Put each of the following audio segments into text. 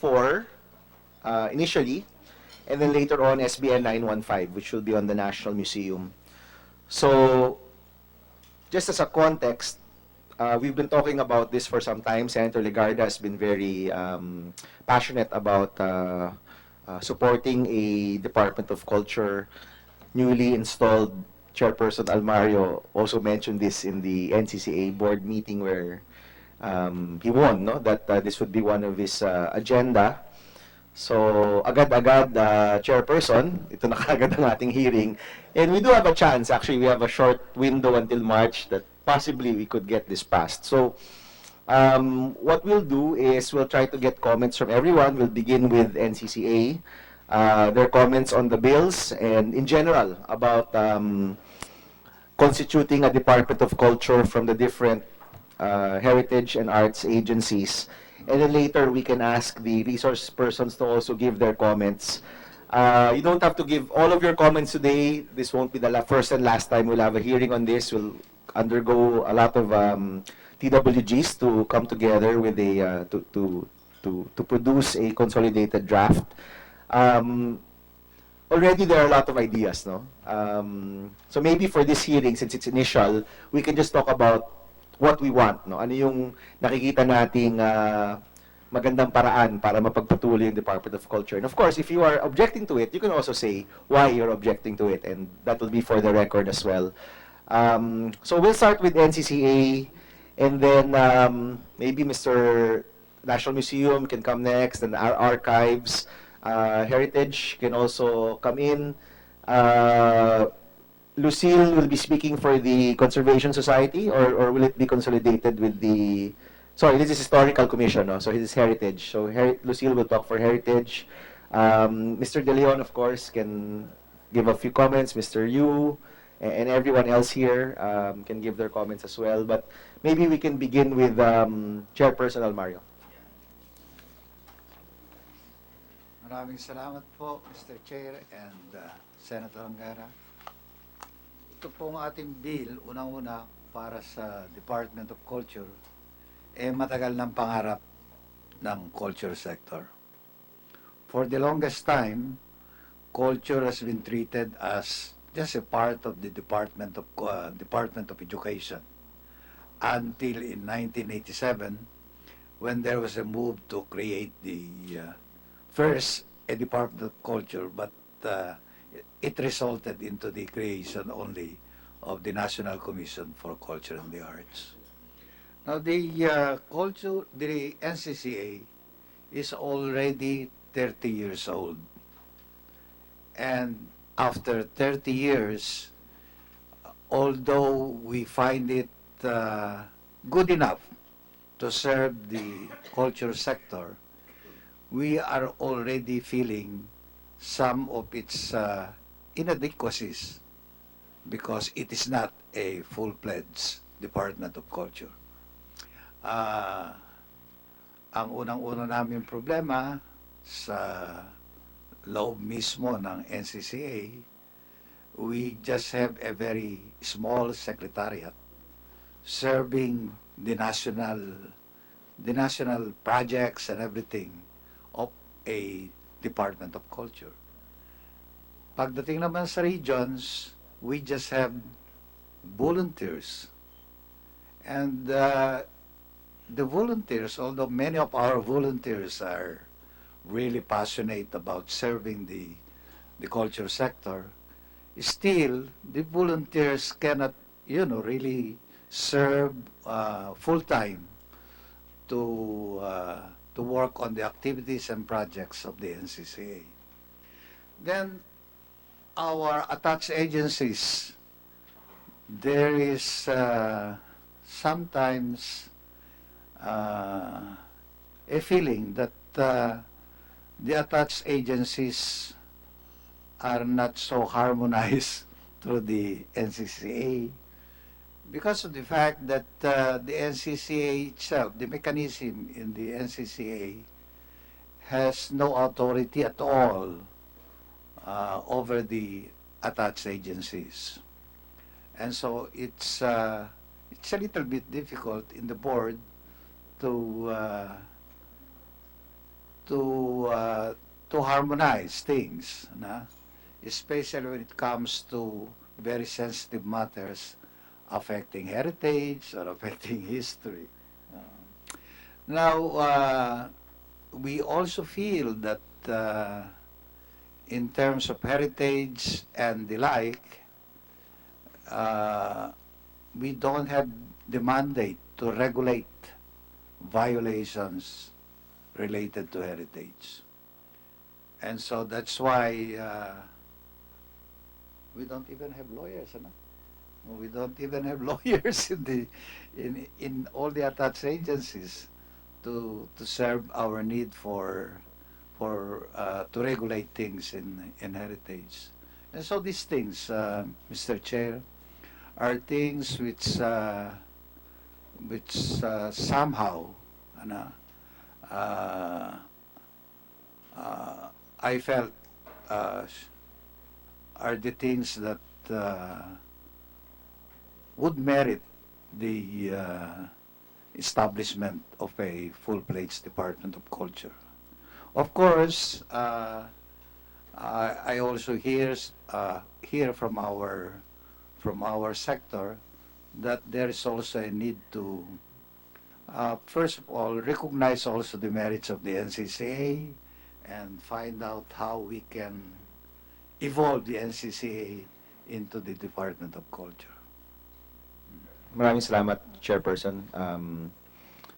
4 initially, and then later on SBN 915, which will be on the National Museum. So, just as a context, we've been talking about this for some time. Senator Legarda has been very passionate about supporting a Department of Culture. Newly installed Chairperson Almario also mentioned this in the NCCA board meeting where he won, no? That this would be one of his agenda. So, agad-agad, Chairperson, ito na kaagad ang ating hearing. And we do have a chance, actually, we have a short window until March that possibly we could get this passed. So, what we'll do is we'll try to get comments from everyone. We'll begin with NCCA, their comments on the bills, and in general about constituting a Department of Culture from the different heritage and arts agencies. And then later, we can ask the resource persons to also give their comments. You don't have to give all of your comments today. This won't be the first and last time we'll have a hearing on this. We'll undergo a lot of TWGs to come together with a to produce a consolidated draft. Already there are a lot of ideas, no? So maybe for this hearing, since it's initial, we can just talk about what we want, no? Ano yung nakikita nating magandang paraan para mapagpatuloy yung Department of Culture. And of course, if you are objecting to it, you can also say why you're objecting to it, and that will be for the record as well. So we'll start with NCCA, and then maybe Mr. National Museum can come next, and our archives, Heritage can also come in. Lucille will be speaking for the Conservation Society, or will it be consolidated with the... Sorry, this is Historical Commission, no? So this is Heritage. So Lucille will talk for Heritage. Mr. De Leon, of course, can give a few comments. Mr. Yu and everyone else here can give their comments as well. But maybe we can begin with Chairperson Almario. Maraming salamat po, Mr. Chair and Senator Angara. Ito pong ating bill, unang-una para sa Department of Culture, matagal ng pangarap ng culture sector. For the longest time, culture has been treated as just a part of the Department of Education until in 1987, when there was a move to create the first a Department of Culture, but it resulted into the creation only of the National Commission for Culture and the Arts. Now, the NCCA is already 30 years old. And after 30 years, although we find it good enough to serve the culture sector, we are already feeling some of its inadequacies because it is not a full-fledged Department of Culture. Ang unang-una namin problema sa loob mismo ng NCCA, we just have a very small secretariat serving the national projects and everything of a Department of Culture. Pagdating naman sa regions, we just have volunteers. And the volunteers, although many of our volunteers are really passionate about serving the culture sector, still the volunteers cannot, really serve full-time to work on the activities and projects of the NCCA. Then, our attached agencies, there is sometimes a feeling that the attached agencies are not so harmonized through the NCCA because of the fact that the NCCA itself, the mechanism in the NCCA, has no authority at all over the attached agencies. And so it's a little bit difficult in the board to to harmonize things, na? Especially when it comes to very sensitive matters affecting heritage or affecting history. Now, we also feel that in terms of heritage and the like, we don't have the mandate to regulate violations related to heritage. And so that's why we don't even have lawyers, ano? We don't even have lawyers in all the attached agencies to serve our need for to regulate things in heritage. And so these things, Mr. Chair, are things which somehow, ano, I felt are the things that would merit the establishment of a full-fledged Department of Culture. Of course, I also hear from our sector that there is also a need to first of all recognize also the merits of the NCCA and find out how we can evolve the NCCA into the Department of Culture. Maraming salamat, Chairperson.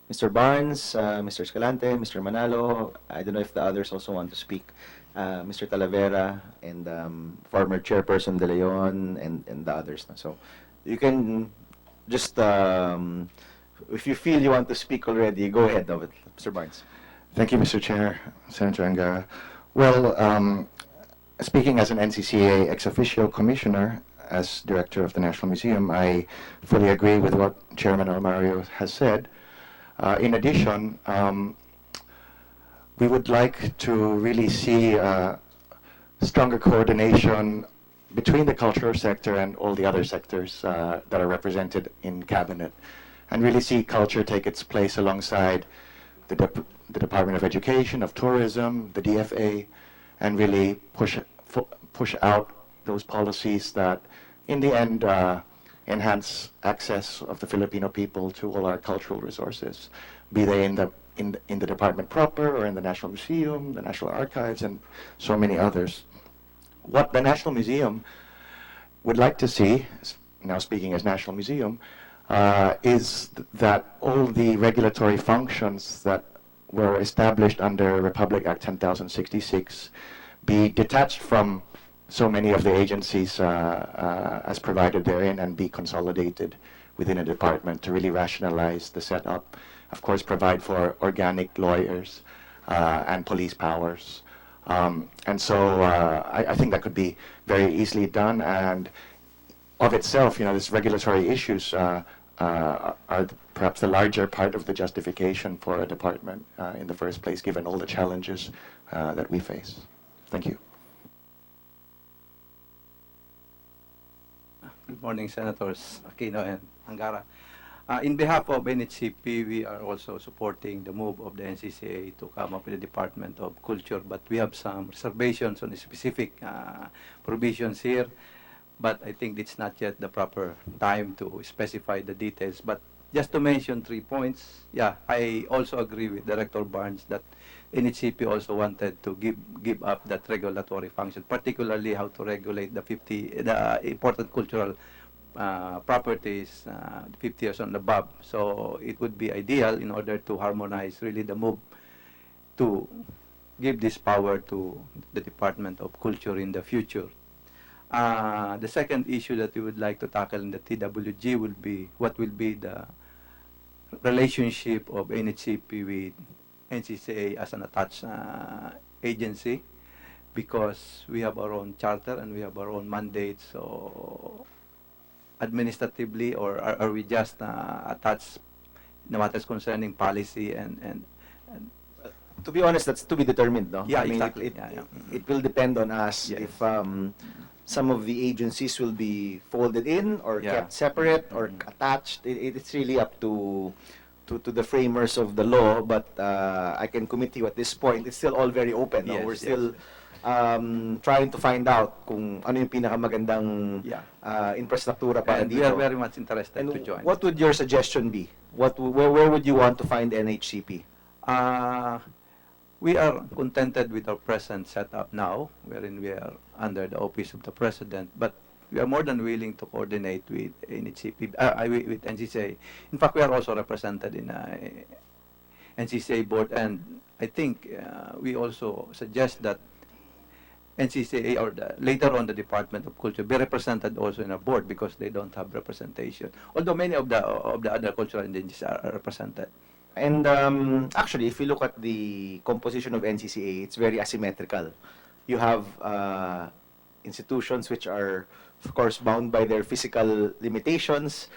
Mr. Barnes, Mr. Escalante, Mr. Manalo, I don't know if the others also want to speak. Mr. Talavera and former Chairperson De Leon and the others. So you can just, if you feel you want to speak already, go ahead, Mr. Barnes. Thank you, Mr. Chair, Senator Angara. Well, speaking as an NCCA ex officio commissioner, as director of the National Museum, I fully agree with what Chairman Almario has said. In addition, we would like to really see stronger coordination between the cultural sector and all the other sectors that are represented in cabinet, and really see culture take its place alongside the Department of Education, of Tourism, the DFA, and really push out those policies that, in the end, enhance access of the Filipino people to all our cultural resources, be they in the department proper or in the National Museum, the National Archives, and so many others. What the National Museum would like to see, now speaking as National Museum, is that all the regulatory functions that were established under Republic Act 10,066 be detached from so many of the agencies as provided therein and be consolidated within a department to really rationalize the setup. Of course, provide for organic lawyers and police powers. And so I think that could be very easily done, and of itself, these regulatory issues are perhaps the larger part of the justification for a department in the first place, given all the challenges that we face. Thank you. Good morning, Senators Aquino and Angara. In behalf of NHCP, we are also supporting the move of the NCCA to come up with a Department of Culture, but we have some reservations on the specific provisions here. But I think it's not yet the proper time to specify the details. But just to mention 3 points, yeah, I also agree with Director Barnes that NHCP also wanted to give up that regulatory function, particularly how to regulate the important cultural properties 50 years and above. So it would be ideal in order to harmonize really the move to give this power to the Department of Culture in the future. The second issue that we would like to tackle in the TWG will be what will be the relationship of NHCP with NCCA as an attached agency, because we have our own charter and we have our own mandate. So administratively, or are we just attached in matters concerning policy and To be honest, that's to be determined, no? Yeah, I mean, exactly. It will depend on us Yes. if some of the agencies will be folded in or Yeah. kept separate or attached. It's really up to to the framers of the law, but I can commit to you at this point, it's still all very open. No? Yes, We're yes. still trying to find out kung ano yung pinakamagandang Yeah. infrastruktura para And we are dito. very much interested And to join. what would your suggestion be? Where would you want to find NHCP? We are contented with our present setup now, wherein we are under the office of the president, but we are more than willing to coordinate with NHCP, with NCCA. In fact, we are also represented in NCCA board, and I think we also suggest that NCCA or later on the Department of Culture be represented also in a board because they don't have representation. Although many of the other cultural agencies are represented. And actually, if you look at the composition of NCCA, it's very asymmetrical. You have institutions which are, of course, bound by their physical limitations.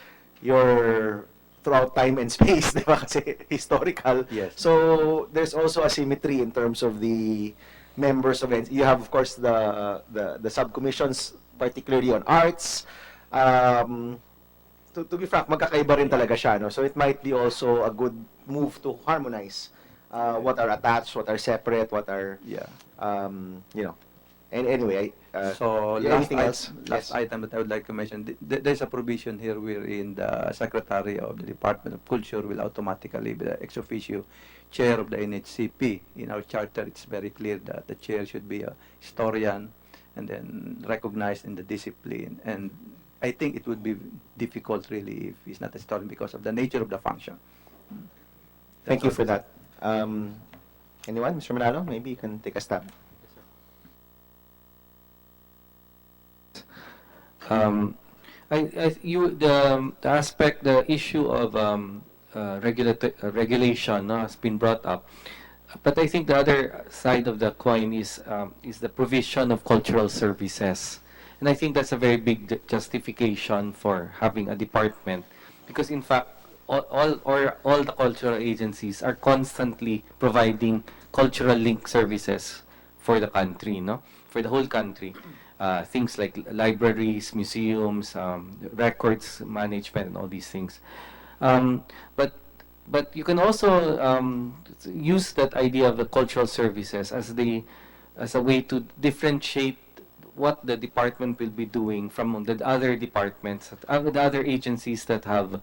You're throughout time and space, di ba? Kasi historical. Yes. So there's also asymmetry in terms of the members of NCCA. You have, of course, the subcommissions, particularly on arts. To be frank, magkakaiba rin talaga siya, no? So it might be also a good move to harmonize what are attached, what are separate, what are, Yeah. you know. And anyway, So yeah, last, anything else? last Yes. item that I would like to mention, there's a provision here wherein the Secretary of the Department of Culture will automatically be the ex officio chair of the NHCP. In our charter, it's very clear that the chair should be a historian and then recognized in the discipline. And I think it would be difficult really if he's not a historian because of the nature of the function. Thank you for that. Anyone? Mr. Manalo, maybe you can take a stab. The aspect, the issue of regulation has been brought up, but I think the other side of the coin is the provision of cultural services, and I think that's a very big justification for having a department, because in fact all the cultural agencies are constantly providing cultural link services for the country, no, for the whole country. Things like libraries, museums, records management, and all these things. But you can also use that idea of the cultural services as a way to differentiate what the department will be doing from the other departments, the other agencies that have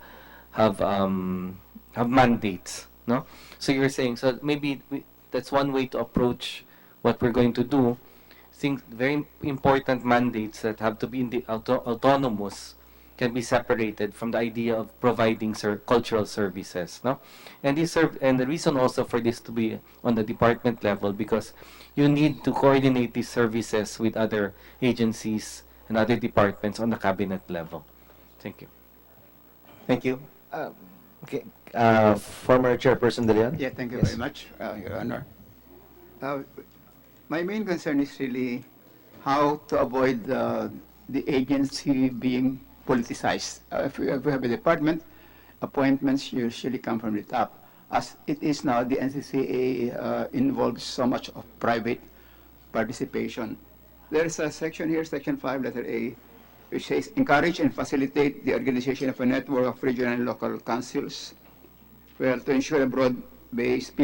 mandates. No, so you're saying, so maybe that's one way to approach what we're going to do. Things, very important mandates that have to be autonomous can be separated from the idea of providing cultural services, no? And the reason also for this to be on the department level, because you need to coordinate these services with other agencies and other departments on the cabinet level. Thank you. Thank you. Okay. Former Chairperson De Leon? Yeah, thank you Yes. very much, Your Honor. My main concern is really how to avoid the agency being politicized. If we have a department, appointments usually come from the top. As it is now, the NCCA involves so much of private participation. There's a section here, Section 5, letter A, which says, encourage and facilitate the organization of a network of regional and local councils, well, to ensure a broad-based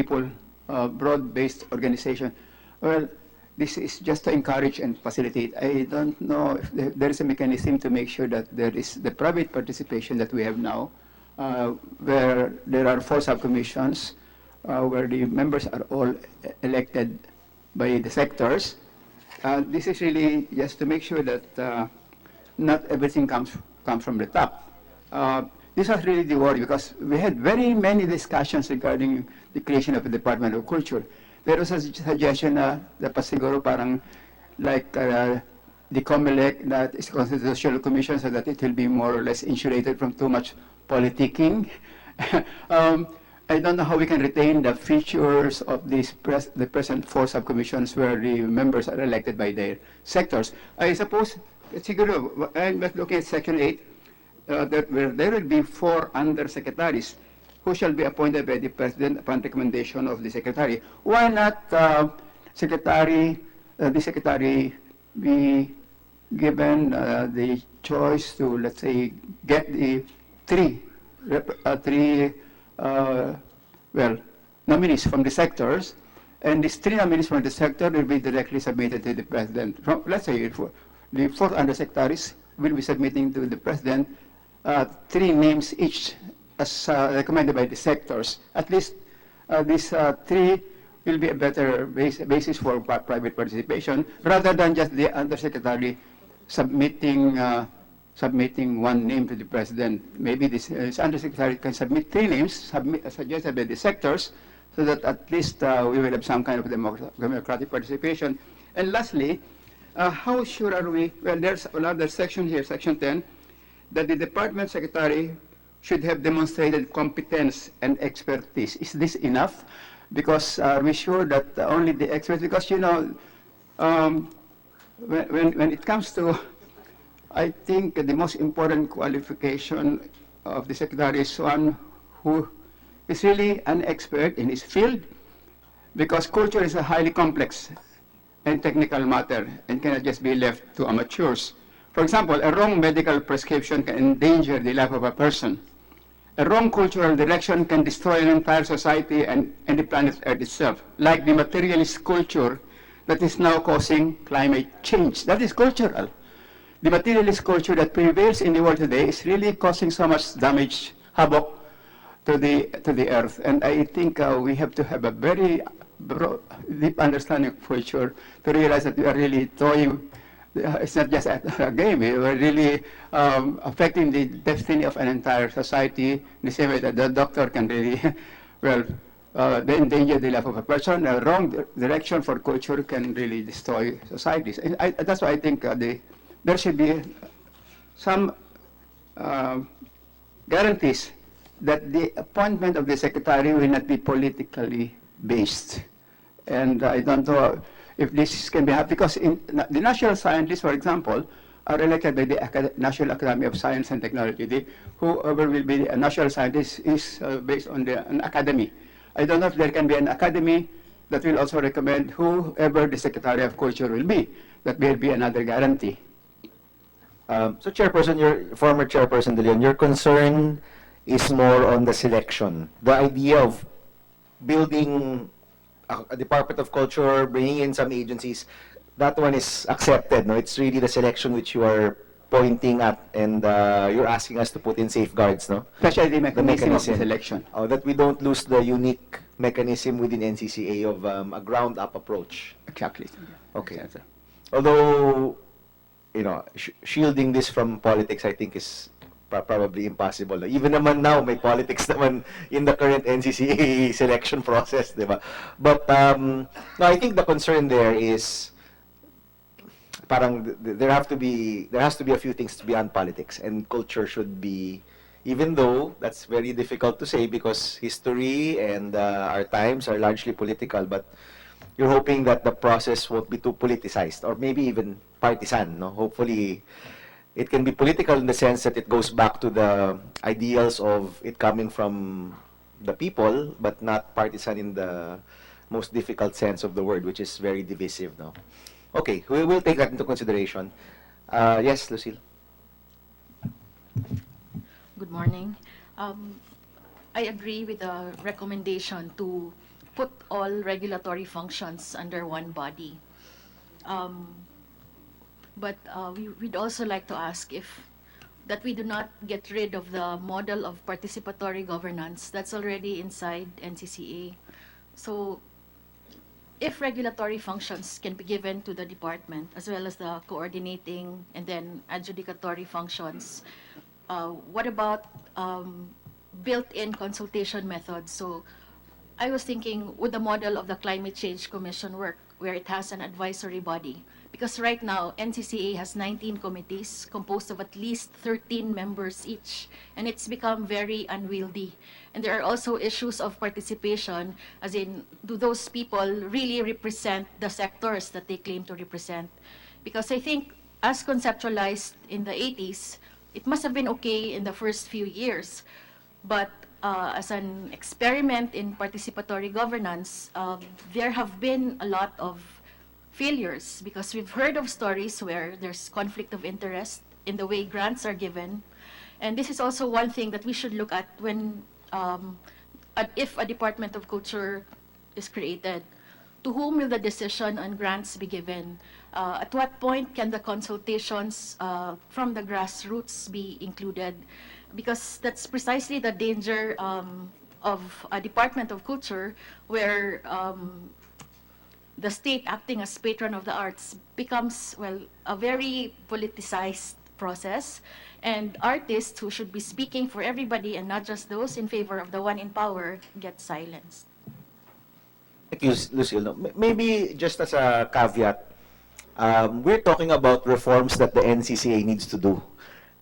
organization. Well, this is just to encourage and facilitate. I don't know if there is a mechanism to make sure that there is the private participation that we have now, where there are 4 subcommissions, where the members are all elected by the sectors. This is really just to make sure that not everything comes from the top. This was really the worry, because we had very many discussions regarding the creation of the Department of Culture. There was a suggestion na dapat siguro parang like the COMELEC, that is Constitutional Commission, so that it will be more or less insulated from too much politicking. I don't know how we can retain the features of the present 4 subcommissions where the members are elected by their sectors. I suppose, siguro, I'm looking at Section 8, where there will be 4 undersecretaries who shall be appointed by the President upon recommendation of the Secretary. Why not the Secretary be given the choice to, let's say, get the 3 uh, well, nominees from the sectors, and these 3 nominees from the sector will be directly submitted to the president. From, let's say, the 4 undersecretaries will be submitting to the president 3 names each as recommended by the sectors. At least these 3 will be a better basis for private participation rather than just the undersecretary submitting submitting 1 name to the president. Maybe this undersecretary can submit 3 names suggested by the sectors, so that at least we will have some kind of democratic participation. And lastly, how sure are we? Well, there's another section here, section 10, that the department secretary should have demonstrated competence and expertise. Is this enough? Because we're sure that only the experts, because you know, when it comes to, I think the most important qualification of the secretary is one who is really an expert in his field, because culture is a highly complex and technical matter and cannot just be left to amateurs. For example, a wrong medical prescription can endanger the life of a person. A wrong cultural direction can destroy an entire society and the planet Earth itself, like the materialist culture that is now causing climate change. That is cultural. The materialist culture that prevails in the world today is really causing so much damage, havoc to the earth. And I think we have to have a very deep understanding of culture to realize that we are really toying. It's not just a game. We're really affecting the destiny of an entire society in the same way that the doctor can really, well, they endanger the life of a person. A wrong direction for culture can really destroy societies. And that's why I think there should be some guarantees that the appointment of the secretary will not be politically based. And I don't know if this can be happened, because the national scientists, for example, are elected by the National Academy of Science and Technology. Whoever will be a national scientist is based on an academy. I don't know if there can be an academy that will also recommend whoever the Secretary of Culture will be. That will be another guarantee. So Chairperson, your former Chairperson De Leon, your concern is more on the selection. The idea of building a Department of Culture, bringing in some agencies, that one is accepted. No, it's really the selection which you are pointing at, and you're asking us to put in safeguards, no? Especially the mechanism of the mechanism. selection. Oh, that we don't lose the unique mechanism within NCCA of a ground-up approach. Exactly. Okay. Yes, sir. Although, you know, shielding this from politics, I think is probably impossible. Even naman now, may politics naman in the current NCCA selection process, di ba? But no, I think the concern there is parang there has to be a few things beyond politics, and culture should be, even though that's very difficult to say because history and our times are largely political, but you're hoping that the process won't be too politicized or maybe even partisan, no? Hopefully it can be political in the sense that it goes back to the ideals of it coming from the people, but not partisan in the most difficult sense of the word, which is very divisive, no? Okay, we will take that into consideration. Yes, Lucille. Good morning. I agree with the recommendation to put all regulatory functions under one body. But we'd also like to ask that we do not get rid of the model of participatory governance that's already inside NCCA. So if regulatory functions can be given to the department, as well as the coordinating and then adjudicatory functions, what about built-in consultation methods? So I was thinking, would the model of the Climate Change Commission work, where it has an advisory body? Because right now, NCCA has 19 committees composed of at least 13 members each, and it's become very unwieldy. And there are also issues of participation, as in, do those people really represent the sectors that they claim to represent? Because I think, as conceptualized in the 80s, it must have been okay in the first few years, but as an experiment in participatory governance, there have been a lot of failures, because we've heard of stories where there's conflict of interest in the way grants are given. And this is also one thing that we should look at when if a Department of Culture is created, to whom will the decision on grants be given? At what point can the consultations from the grassroots be included? Because that's precisely the danger of a Department of Culture where the state acting as patron of the arts becomes, well, a very politicized process, and artists who should be speaking for everybody and not just those in favor of the one in power get silenced. Thank you, Lucille. No, maybe just as a caveat, we're talking about reforms that the NCCA needs to do.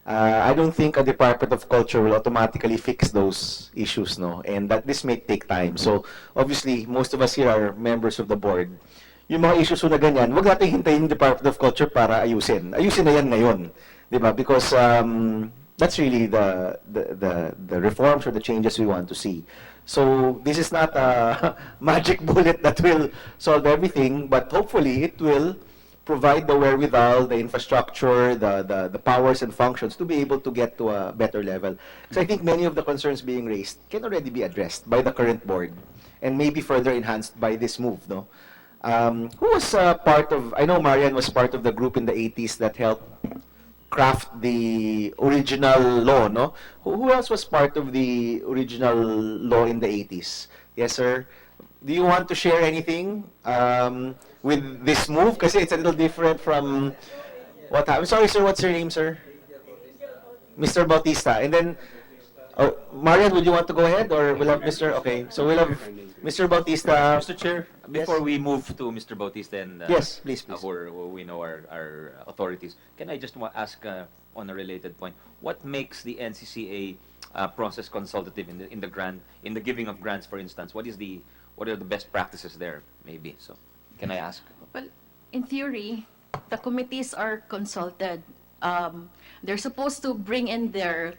I don't think a Department of Culture will automatically fix those issues, no? And that this may take time. So, obviously, most of us here are members of the board. Yung mga issues na ganyan, wag natin hintayin yung Department of Culture para ayusin. Ayusin na yan ngayon. Di ba? Because that's really the reforms or the changes we want to see. So, this is not a magic bullet that will solve everything, but hopefully it will provide the wherewithal, the infrastructure, the powers and functions to be able to get to a better level. So I think many of the concerns being raised can already be addressed by the current board and maybe further enhanced by this move, no? Who was part of, I know Marian was part of the group in the 80s that helped craft the original law, no? Who else was part of the original law in the 80s? Yes, sir. Do you want to share anything with this move? Kasi it's a little different from what happened. Sorry, sir. What's your name, sir? Mr. Bautista. And then, oh, Marian, would you want to go ahead? Or we'll have Mr. Okay, so we'll have Mr. Bautista. Mr. Chair, before we move to Mr. Bautista and Yes, please, please. where we know our authorities, can I just ask on a related point, what makes the NCCA process consultative in the giving of grants, for instance? What are the best practices there, maybe? So, can I ask? Well, in theory, the committees are consulted. They're supposed to bring in their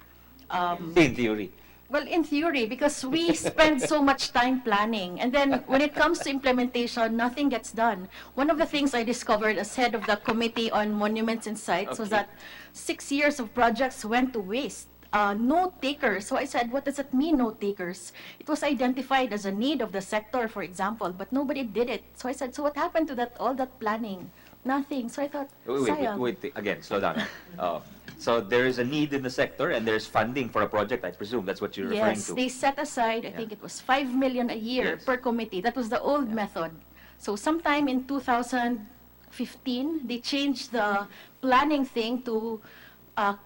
In theory. well, in theory, because we spend so much time planning, and then when it comes to implementation, nothing gets done. One of the things I discovered as head of the Committee on Monuments and Sites was Okay. that 6 years of projects went to waste. No takers. So I said, what does it mean, no takers? It was identified as a need of the sector, for example, but nobody did it. So I said, so what happened to all that planning? Nothing. So I thought, sayang. Wait, again, slow down. So there is a need in the sector and there's funding for a project, I presume. That's what you're referring Yes, to. they set aside, I think it was 5 million a year Yes. per committee. That was the old method. So sometime in 2015, they changed the planning thing to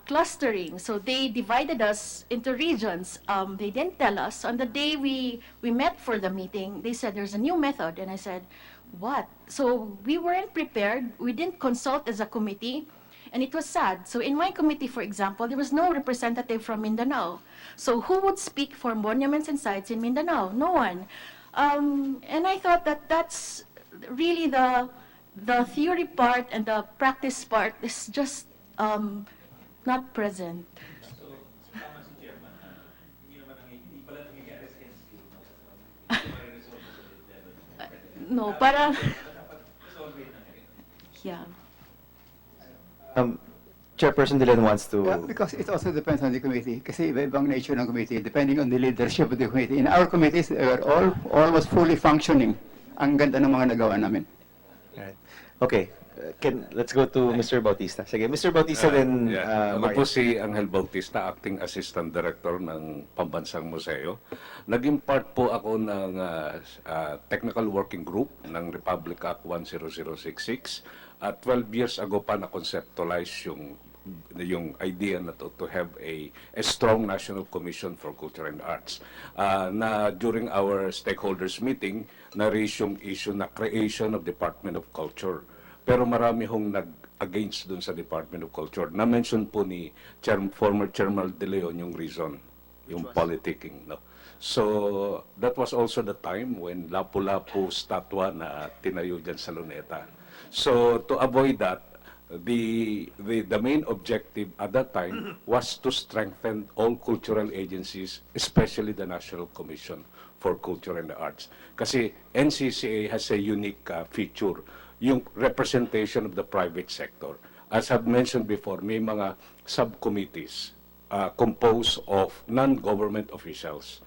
clustering. So they divided us into regions. They didn't tell us. On the day we met for the meeting, they said there's a new method. And I said, what? So we weren't prepared. We didn't consult as a committee. And it was sad. So in my committee, for example, there was no representative from Mindanao. So who would speak for monuments and sites in Mindanao? No one. And I thought that that's really the theory part and the practice part is just not present. No, para... Yeah. Chairperson Dylan wants to... Yeah, because it also depends on the committee. Kasi iba-ibang nature ng committee, depending on the leadership of the committee. In our committees, they were all almost fully functioning. Ang ganda ng mga nagawa namin. Right. Okay. Let's go to Mr. Bautista. Sige, Mr. Bautista, then Ako Marian. po si Angel Bautista, Acting Assistant Director ng Pambansang Museo. Naging part po ako ng Technical Working Group ng Republic Act 10066. 12 years ago pa na-conceptualize yung idea na to have a strong national commission for culture and arts. Na during our stakeholders meeting, na-raise yung issue na creation of Department of Culture. Pero marami hong nag-against dun sa Department of Culture. Na-mention po ni former Chairman De Leon yung reason, yung politicking. No? So, that was also the time when Lapu-Lapu statwa na tinayo dyan sa Luneta. So, to avoid that, the main objective at that time was to strengthen all cultural agencies, especially the National Commission for Culture and the Arts. Kasi NCCA has a unique feature, yung representation of the private sector. As I've mentioned before, may mga subcommittees composed of non-government officials,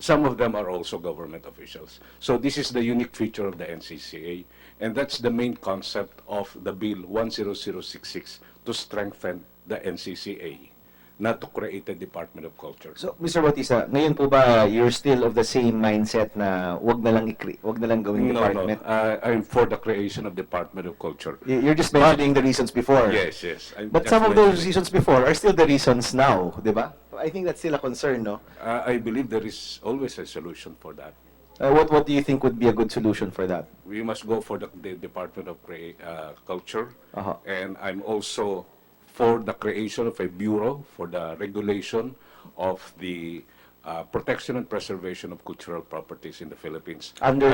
some of them are also government officials. So this is the unique feature of the NCCA, and that's the main concept of the Bill 10066, to strengthen the NCCA, not to create a Department of Culture. So, Mr. Bautista, ngayon po ba you're still of the same mindset na wag na lang gawing department? I'm for the creation of Department of Culture. You're just mentioning the reasons before. Yes. But some of those reasons before are still the reasons now, di ba? I think that's still a concern, no? I believe there is always a solution for that. What do you think would be a good solution for that? We must go for the Department of Culture, Uh-huh. and I'm also for the creation of a bureau for the regulation of the protection and preservation of cultural properties in the Philippines. Under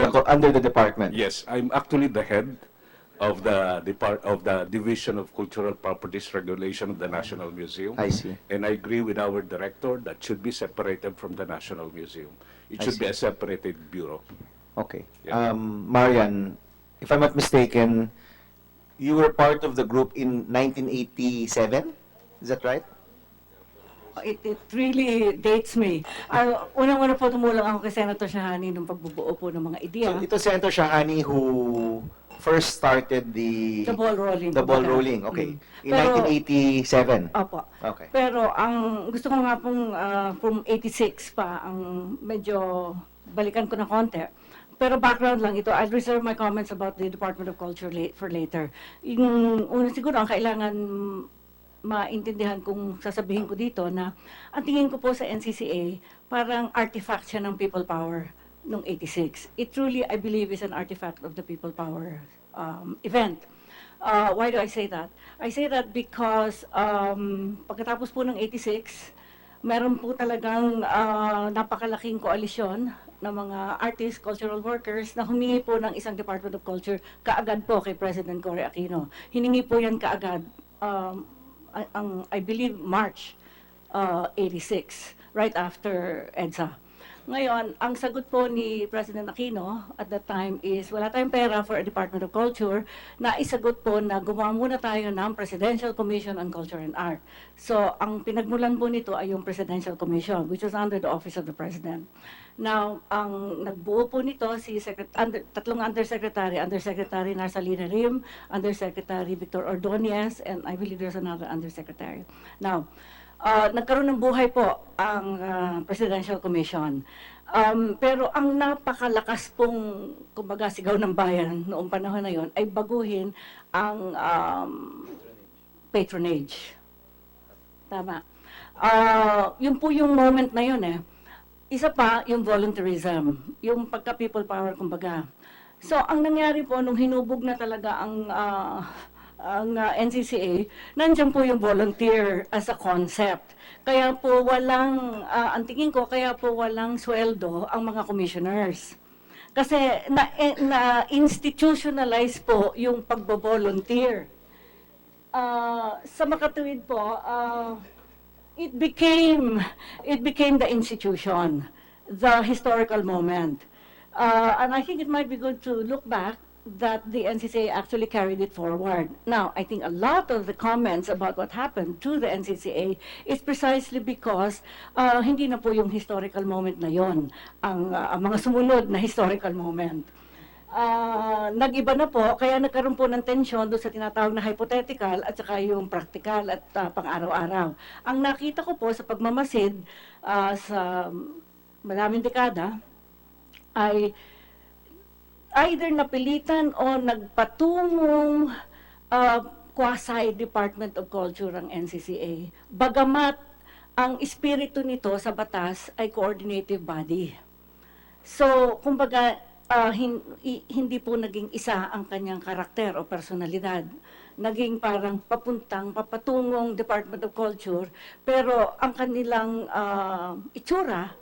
the department? Yes, I'm actually the head of the Division of Cultural Properties Regulation of the National Museum. I see. And I agree with our director that should be separated from the National Museum. It I should be see. a separated bureau. Okay. Yeah. Marian, if I'm not mistaken, you were part of the group in 1987? Is that right? It really dates me. Unang-una po tumulong ako kay Senator Shahani nung pagbubuo po ng mga ideya. So, ito Senator Shahani who first started The ball rolling. The ball kumbaga. rolling, okay. In Pero- 1987. Opo. Okay. Pero ang gusto ko nga pong from 86 pa, ang medyo balikan ko na konti. Pero background lang ito, I'll reserve my comments about the Department of Culture for later. Yung una siguro, ang kailangan maintindihan kung sasabihin ko dito na ang tingin ko po sa NCCA, parang artifact siya ng people power noong 86. It truly, I believe, is an artifact of the people power event. Why do I say that? I say that because pagkatapos po ng 86, meron po talagang napakalaking koalisyon ng mga artists, cultural workers na humingi po ng isang Department of Culture kaagad po kay President Cory Aquino. Hiningi po yan kaagad, I believe, March 86, right after EDSA. Ngayon, ang sagot po ni President Aquino at that time is wala tayong pera for a Department of Culture, na isagot po na gumawa muna tayo ng Presidential Commission on Culture and Art. So, ang pinagmulan po nito ay yung Presidential Commission, which was under the Office of the President. Now, ang nagbuo po nito si tatlong undersecretary, Undersecretary Narsalina Rim, Undersecretary Victor Ordonez, and I believe there's another undersecretary. Now, nagkaroon ng buhay po ang Presidential Commission. Pero ang napakalakas pong, kumbaga, sigaw ng bayan noong panahon na yon ay baguhin ang patronage. Tama. Yun po yung moment na yun eh. Isa pa, yung volunteerism, yung pagka-people power, kumbaga. So, ang nangyari po, nung hinubog na talaga ang NCCA, nandiyan po yung volunteer as a concept. Kaya po walang, ang tingin ko, kaya po walang sweldo ang mga commissioners. Kasi na-institutionalize po yung pagbo-volunteer. Sa makatuwid po, it became the institution, the historical moment. And I think it might be good to look back that the NCCA actually carried it forward. Now, I think a lot of the comments about what happened to the NCCA is precisely because hindi na po yung historical moment na yon ang mga sumunod na historical moment. Nag-iba na po, kaya nagkaroon po ng tensyon doon sa tinatawag na hypothetical at saka yung practical at pang-araw-araw. Ang nakita ko po sa pagmamasid sa maraming dekada ay either napilitan o nagpatungong quasi-Department of Culture ang NCCA. Bagamat ang espiritu nito sa batas ay coordinative body. So, kumbaga, hindi po naging isa ang kanyang karakter o personalidad. Naging parang papatungong Department of Culture, pero ang kanilang itsura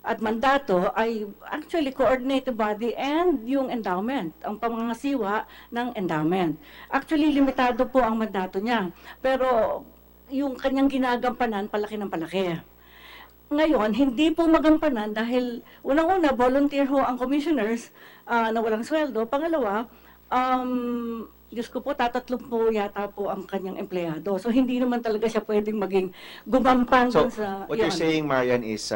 at mandato ay actually coordinated body and yung endowment, ang pamangasiwa ng endowment. Actually, limitado po ang mandato niya, pero yung kanyang ginagampanan, palaki ng palaki. Ngayon, hindi po magampanan dahil unang-una, volunteer ho ang commissioners na walang sweldo. Pangalawa, Diyos ko po, 30 po yata po ang kanyang empleyado. So hindi naman talaga siya pwedeng maging gumampang So, dun sa... what you're yun. saying, Marian, is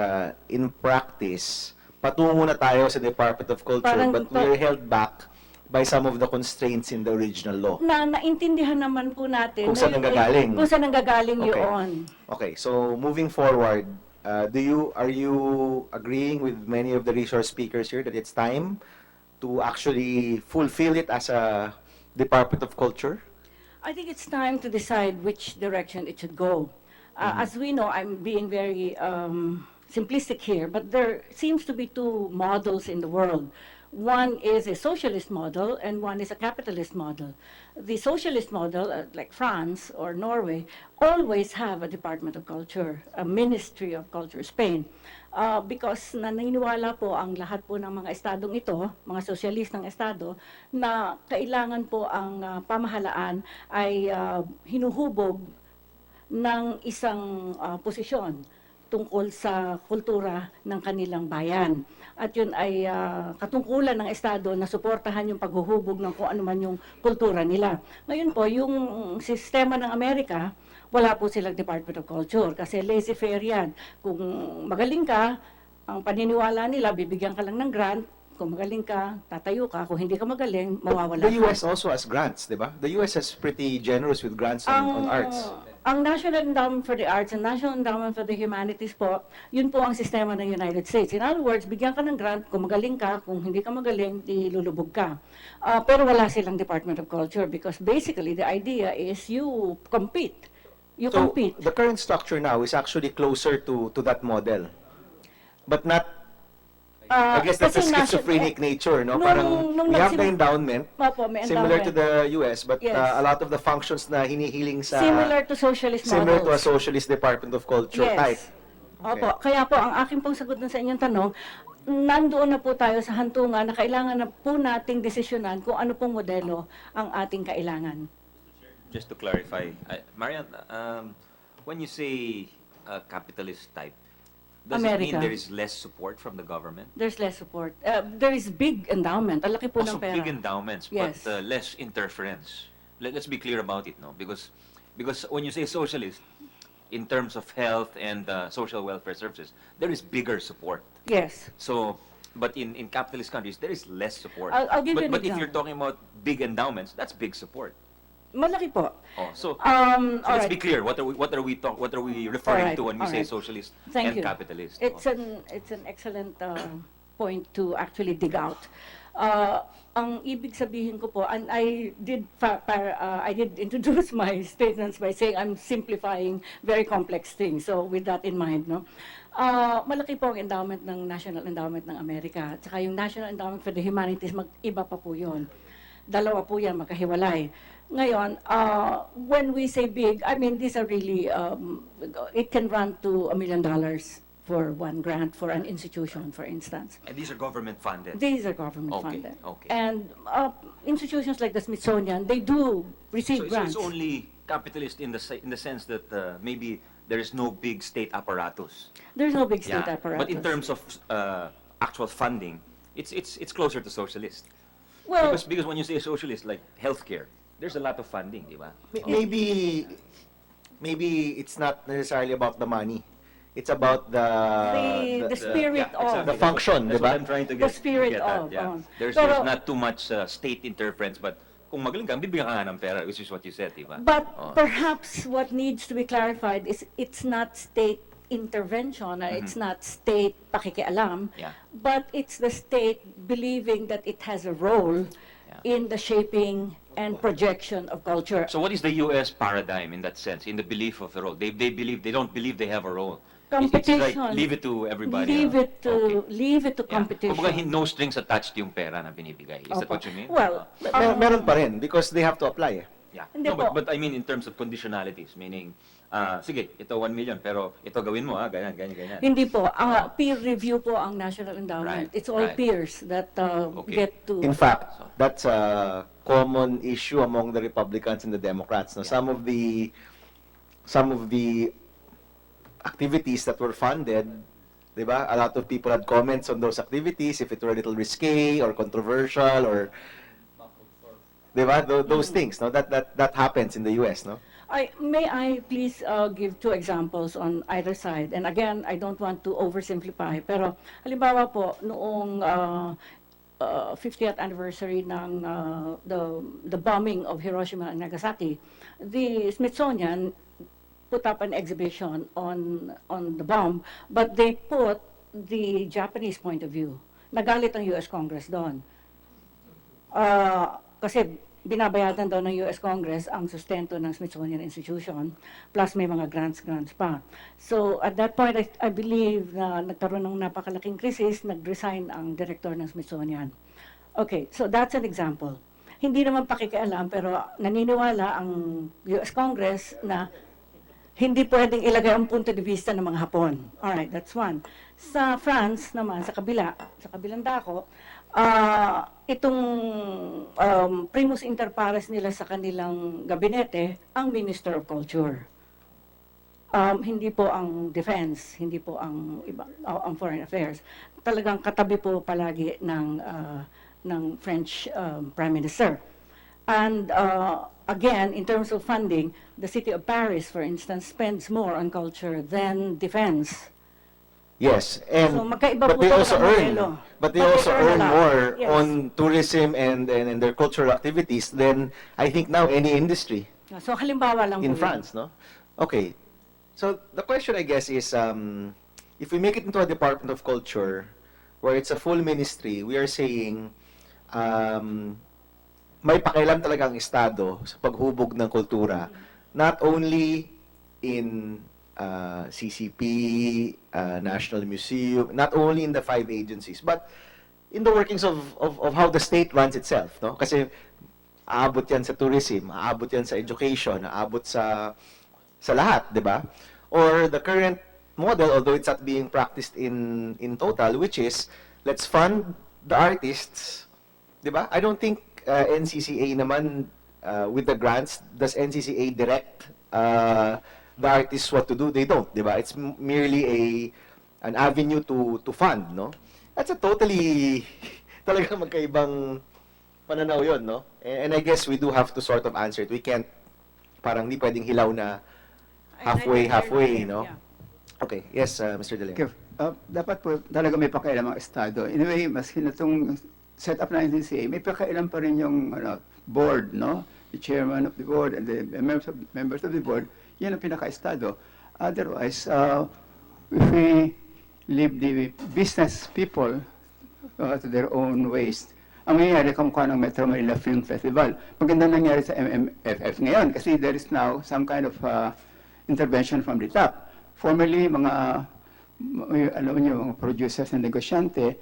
in practice, patungo na tayo sa Department of Culture, Parang- but we're held back by some of the constraints in the original law. Naintindihan naman po natin Kung na saan yun ay- nanggagaling. kung saan nanggagaling Okay. yun. Okay, so moving forward, are you agreeing with many of the resource speakers here that it's time to actually fulfill it as a Department of Culture? I think it's time to decide which direction it should go. As we know, I'm being very simplistic here, but there seems to be two models in the world. One is a socialist model and one is a capitalist model. The socialist model, like France or Norway, always have a Department of Culture, a Ministry of Culture, Spain. Because naniniwala po ang lahat po ng mga estadong ito, mga sosyalistang estado, na kailangan po ang pamahalaan ay hinuhubog ng isang posisyon tungkol sa kultura ng kanilang bayan. At yun ay katungkulan ng Estado na suportahan yung paghuhubog ng kung ano man yung kultura nila. Ngayon po, yung sistema ng Amerika, wala po silang Department of Culture kasi laissez-faire yan. Kung magaling ka, ang paniniwala nila, bibigyan ka lang ng grant. Kung magaling ka, tatayo ka. Kung hindi ka magaling, mawawala The ka. US also has grants, di ba? The US is pretty generous with grants on arts. Ang National Endowment for the Arts and National Endowment for the Humanities po, yun po ang sistema ng United States. In other words, bigyan ka ng grant, kung magaling ka, kung hindi ka magaling, ilulubog ka. Pero wala silang Department of Culture because basically the idea is you compete. You So, compete. the current structure now is actually closer to that model. But not, I guess that's a kasi schizophrenic nature, no? nung- Parang nung we have the nagsim- endowment, Opo, may similar to endowment. the US, but Yes. a lot of the functions na hinihiling sa Similar to socialist similar to a models. socialist Department of Culture type. Opo, kaya po, ang aking pong sagot dun sa inyong tanong, nandoon na po tayo sa hantungan na kailangan na po nating desisyonan kung ano pong modelo ang ating kailangan. Just to clarify, Marian, when you say capitalist type, does it mean America. there is less support from the government? There's less support. There is big endowment. Ang laki po Also ng pera. big endowments, Yes. but less interference. Let's be clear about it, no? Because when you say socialist, in terms of health and social welfare services, there is bigger support. Yes. So, but in capitalist countries, there is less support. I'll give you an but if you're example. talking about big endowments, that's big support. Malaki po. Oh, so All let's right. be clear. What are we referring Alright, to when we say alright. socialist Thank and you. capitalist? It's an excellent point to actually dig out. Ang ibig sabihin ko po, and I did introduce my statements by saying I'm simplifying very complex things. So with that in mind, no. Malaki po ang endowment ng National Endowment ng Amerika. At saka yung National Endowment for the Humanities, iba pa po yun. Dalawa po yan, magkahiwalay. Ngayon, when we say big, I mean, these are really, it can run to $1 million for one grant for an institution, for instance. And these are government funded. These are government Okay, funded. okay. And institutions like the Smithsonian, they do receive So grants. it's only capitalist in the sense that maybe there is no big state apparatus. There's no big state Yeah. apparatus. But in terms of actual funding, it's closer to socialist. well, Because when you say socialist, like healthcare, there's a lot of funding, di ba? Maybe it's not necessarily about the money. It's about the spirit yeah, of. exactly. The function, That's di ba? what I'm trying to The get, spirit get at, of, yeah. There's Pero- not too much state interference, but kung magaling ka, bibigyan ka nga ng pera, which is what you said, di ba? But Oh. perhaps what needs to be clarified is it's not state intervention, it's not state pakikialam, Yeah. but it's the state believing that it has a role Yeah. in the shaping and projection of culture. So what is the U.S. paradigm in that sense, in the belief of the role? They don't believe they have a role. It's like, Competition. leave it to everybody. Leave ah. it to Okay. leave it to Yeah. competition. Kumbaga, no strings attached yung pera na binibigay. Is that Opo. what you mean? Well, Meron pa rin because they have to apply. Yeah. Hindi No, po. but I mean in terms of conditionalities, meaning, sige, ito 1 million, pero ito gawin mo, ganyan, ganyan, ganyan. hindi po. Peer review po ang National Endowment. Right, It's all right. peers that Okay. get to. In fact, that's a common issue among the Republicans and the Democrats. No? Some of the activities that were funded, di ba? A lot of people had comments on those activities if it were a little risque or controversial or Di ba? Those things, no? That happens in the US, no? May I please give two examples on either side? And again, I don't want to oversimplify, pero halimbawa po, noong 50th anniversary ng the bombing of Hiroshima and Nagasaki, the Smithsonian put up an exhibition on the bomb, but they put the Japanese point of view. Nagalit ang US Congress doon. Kasi binabayaran daw ng US Congress ang sustento ng Smithsonian Institution, plus may mga grants pa. So at that point, I believe na nagkaroon ng napakalaking krisis, nag-resign ang director ng Smithsonian. Okay, so that's an example. Hindi naman pakikialam, pero naniniwala ang US Congress na hindi pwedeng ilagay ang punto de vista ng mga Hapon. Alright, that's one. Sa France naman, sa kabilang dako, itong primus inter pares nila sa kanilang gabinete, ang Minister of Culture. Hindi po ang defense, hindi po ang ang foreign affairs. Talagang katabi po palagi ng French Prime Minister. And again, in terms of funding, the city of Paris, for instance, spends more on culture than defense. Yes, and So, magkaiba but po they talaga also ang earn, modelo. but they But they also earn a earn lot. more Yes. on tourism and their cultural activities than I think now any industry So halimbawa lang in po yun. France, no? Okay, so the question I guess is, if we make it into a Department of Culture, where it's a full ministry, we are saying, may pakialam talaga ang Estado sa paghubog ng kultura, not only in CCP, National Museum, not only in the 5 agencies, but in the workings of how the state runs itself, no? Kasi aabot yan sa tourism, aabot yan sa education, aabot sa lahat, 'di ba? Or the current model, although it's not being practiced in total, which is let's fund the artists, 'di ba? I don't think NCCA naman with the grants, does NCCA direct the artists what to do? They don't, 'di ba? It's merely an avenue to fund, no? That's a totally talagang magkaibang pananaw 'yon, no? And I guess we do have to sort of answer it. We can't parang di pwedeng hilaw na halfway, no? Yeah. Okay, yes, Mr. De Leon. Okay. Dapat po talaga may pakialam ang Estado. Anyway, maski na itong set up ng NCCA, may pakialam pa rin yung board, no? The chairman of the board and the members of the board, yan ang pinaka-Estado. Otherwise, if we leave the business people to their own ways, ang mangyayari kung ng Metro Manila Film Festival. Maganda nangyari sa MMFF ngayon kasi there is now some kind of intervention from the top. Formerly, alam niyo, mga producers na negosyante,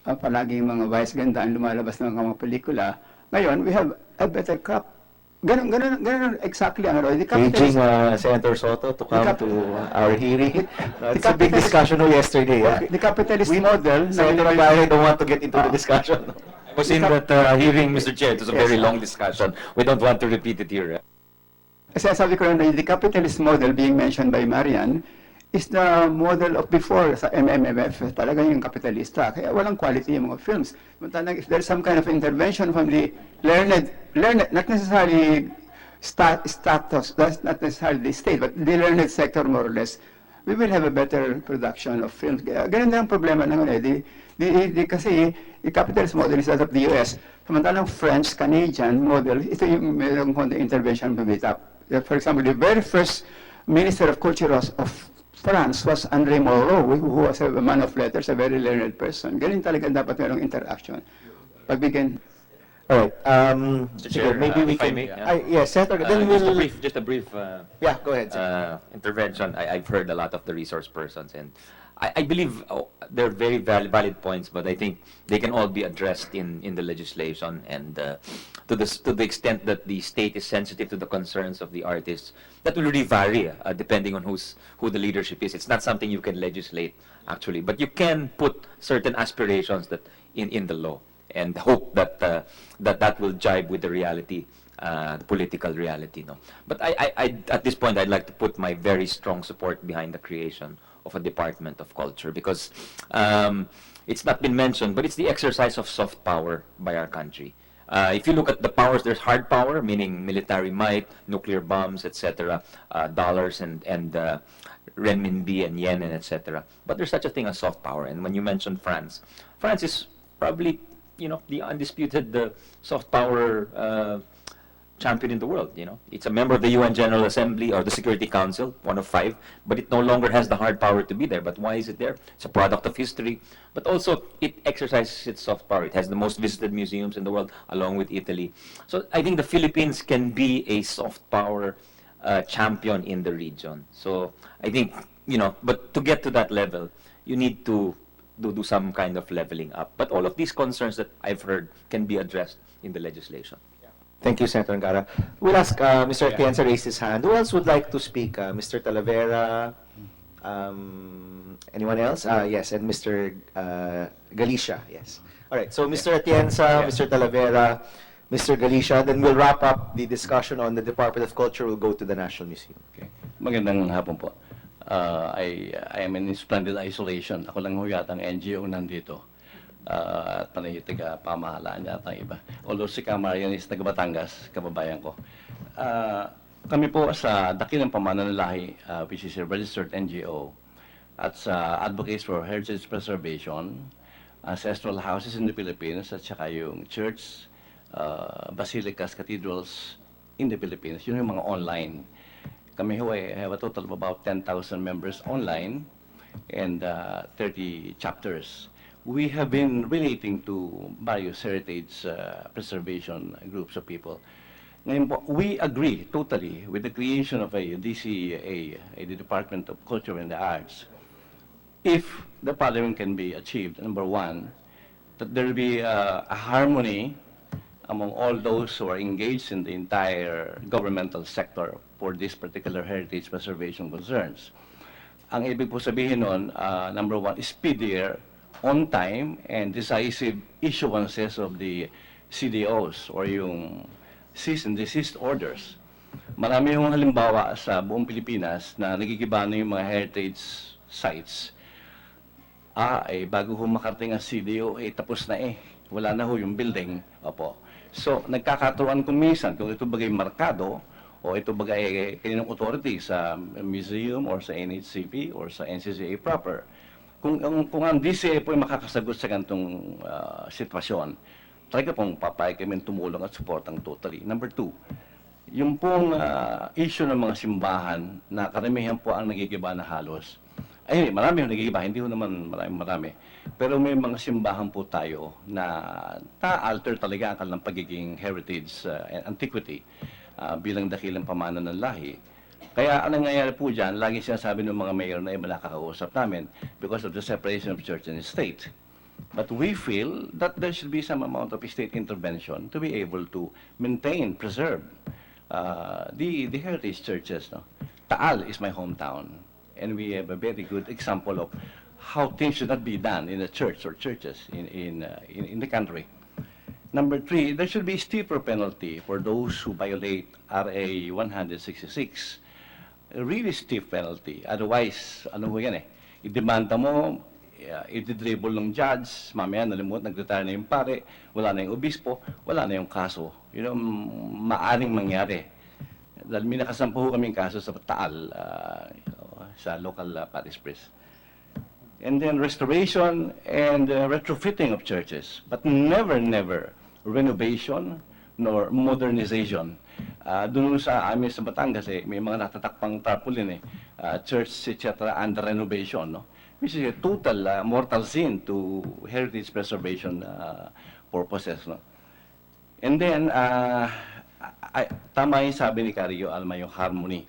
palaging mga vice ganda ang lumalabas ng mga pelikula. Ngayon, we have a better crop. Ganun exactly ang the Paging capitalist, Senator Soto to come to our hearing. It's a big capitalist- discussion yesterday. the capitalist model na Senator Magare don't want to get into the discussion. Was in that hearing, Mr. Chair. It was a very long discussion. We don't want to repeat it here. Kasi sabi ko na the capitalist model being mentioned by Marian is the model of before sa MMFF. Talaga yung kapitalista. Kaya walang quality yung mga films. Samantalang if there's some kind of intervention from the learned, not necessarily status, that's not necessarily the state, but the learned sector more or less, we will have a better production of films. Ganun na ang problema ng kasi the capitalist model is that of the US. Samantalang French, Canadian model, ito yung mayroong konti intervention from the top. For example, the very first Minister of Culture of France was André Malraux, who was a man of letters, a very learned person. Ganun talaga dapat mayroong interaction. Pagbigyan. All right. Mr. Chair, maybe we if I can. may, yeah. Yes, Senator. Then we'll. Just a brief Yeah, go ahead. Sir. intervention. I've heard a lot of the resource persons, and I believe they're very valid points, but I think they can all be addressed in the legislation, and to the extent that the state is sensitive to the concerns of the artists, that will really vary depending on who the leadership is. It's not something you can legislate actually, but you can put certain aspirations that in the law, and hope that that will jibe with the reality. The political reality, no. But I at this point, I'd like to put my very strong support behind the creation of a Department of Culture, because it's not been mentioned, but it's the exercise of soft power by our country. If you look at the powers, there's hard power, meaning military might, nuclear bombs, etc., dollars and renminbi and yen and etc. But there's such a thing as soft power. And when you mentioned France, France is probably, the undisputed soft power champion in the world. It's a member of the UN General Assembly or the Security Council, one of 5, but it no longer has the hard power to be there. But why is it there? It's a product of history, but also it exercises its soft power. It has the most visited museums in the world, along with Italy. So I think the Philippines can be a soft power champion in the region. So I think, but to get to that level, you need to do some kind of leveling up. But all of these concerns that I've heard can be addressed in the legislation. Thank you, Senator Angara. We'll ask Mr. Atienza raised his hand. Who else would like to speak? Mr. Talavera? Anyone else? Yes, and Mr. Galicia, yes. All right, so Mr. Atienza, Mr. Talavera, Mr. Galicia, then we'll wrap up the discussion on the Department of Culture. We'll go to the National Museum. Okay. Magandang hapon po. I am in splendid isolation. Ako lang ho yata ang NGO nandito. At panay taga pamahalaan yata ang iba. Although si Kamarian is taga Batangas, kababayan ko. Kami po sa Dakilang Pamananalahi, which is a registered NGO, at sa Advocates for Heritage Preservation, ancestral houses in the Philippines, at saka yung church, basilicas, cathedrals in the Philippines. Yun yung mga online. Kami ho ay have a total of about 10,000 members online and 30 chapters. We have been relating to various heritage preservation groups of people. Ngayon po, we agree totally with the creation of a DCA, the Department of Culture and the Arts, if the following can be achieved. Number one, that there will be a harmony among all those who are engaged in the entire governmental sector for this particular heritage preservation concerns. Ang ibig po sabihin nun, number one, speedier, on time, and decisive issuances of the CDOs or yung cease and desist orders. Marami yung halimbawa sa buong Pilipinas na nagigiba na yung mga heritage sites. Bago ho makarating ang CDO, tapos na wala na ho yung building. Opo. So, nagkakaturuan kung minsan, kung ito bagay markado, o ito bagay kaninong authority sa museum or sa NHCP or sa NCCA proper. Kung ang DCA po ay makakasagot sa ganitong sitwasyon, talaga pong papayag kami tumulong at supportang totally. Number two, yung pong issue ng mga simbahan na karamihan po ang nagigiba na halos. Ay, marami yung nagigiba, hindi ho naman marami. Pero may mga simbahan po tayo na ta-alter talaga ang kanilang pagiging heritage and antiquity bilang dakilang pamana ng lahi. Kaya ang nangyayari po dyan, lagi sinasabi ng mga mayor na iba nakakausap namin because of the separation of church and state. But we feel that there should be some amount of state intervention to be able to maintain, preserve the heritage churches. No? Taal is my hometown, and we have a very good example of how things should not be done in a church or churches in the country. Number three, there should be steeper penalty for those who violate RA 166. A really stiff penalty. Otherwise, ano ho yan idemanda mo, i-dribble ng judge, mamaya nag-retire na yung pare, wala na yung obispo, wala na yung kaso. Yun ang maaring mangyari. Dahil may nakasampu ho kaming kaso sa Taal, sa local parish priest. And then restoration and retrofitting of churches, but never renovation nor modernization. Doon sa amin sa Batangas, may mga natatakpang tarpaulin, church, etc., under renovation, no? Which is a total mortal sin to heritage preservation purposes. No? And then, tama yung sabi ni Cario Alma, yung harmony.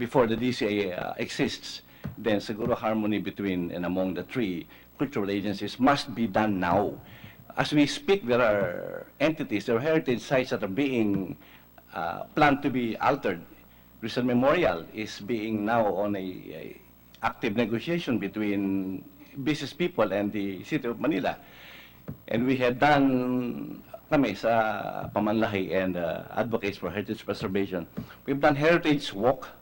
Before the DCA exists, then siguro harmony between and among the three cultural agencies must be done now. As we speak, there are entities, there are heritage sites that are being planned to be altered. Rizal Memorial is being now on a active negotiation between business people and the City of Manila. And we had done kami sa Pamanlahi and Advocates for Heritage Preservation. We've done heritage walk,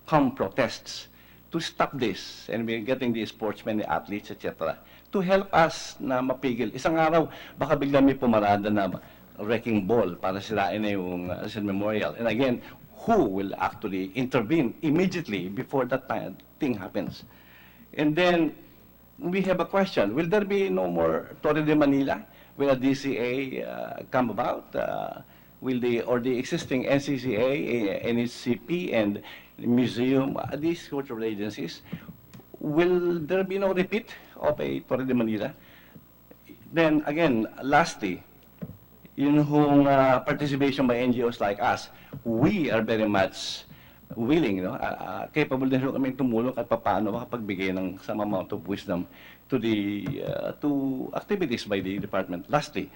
come protests to stop this, and we're getting the sportsmen, the athletes, etc. to help us na mapigil. Isang araw, baka bigla may pumarada na wrecking ball para sirain na yung Rizal Memorial. And again, who will actually intervene immediately before that thing happens? And then we have a question: will there be no more Torre de Manila? Will a DCA come about? Will the existing NCCA, NHCP, and museum, these cultural agencies, will there be no repeat of a Torre de Manila? Then again, lastly, yung participation by NGOs like us, we are very much willing, capable din kami tumulong at paano makapagbigay ng some amount of wisdom to the to activities by the department. Lastly,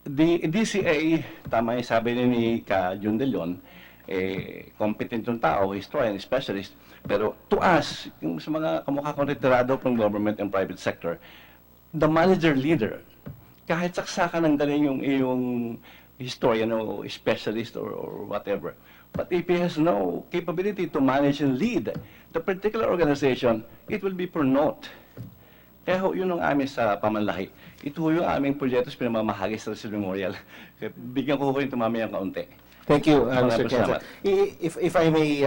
the DCA, tama yung sabi ni Ka Jun De Leon, competent yung tao, historian, specialist, pero to us, yung sa mga kamukha kong retirado from government and private sector, the manager leader, kahit saksakan ng galing yung iyong historian o specialist or whatever. But if he has no capability to manage and lead the particular organization, it will be for naught. Kaya ho, yun ang amin sa pamanlahi. Ito ho yung aming proyektos pinamamahagi sa Rizal Memorial. Bigyan ko yung tumamay ang kaunti. Thank you, Mr. Maraming Atienza. salamat. If I may,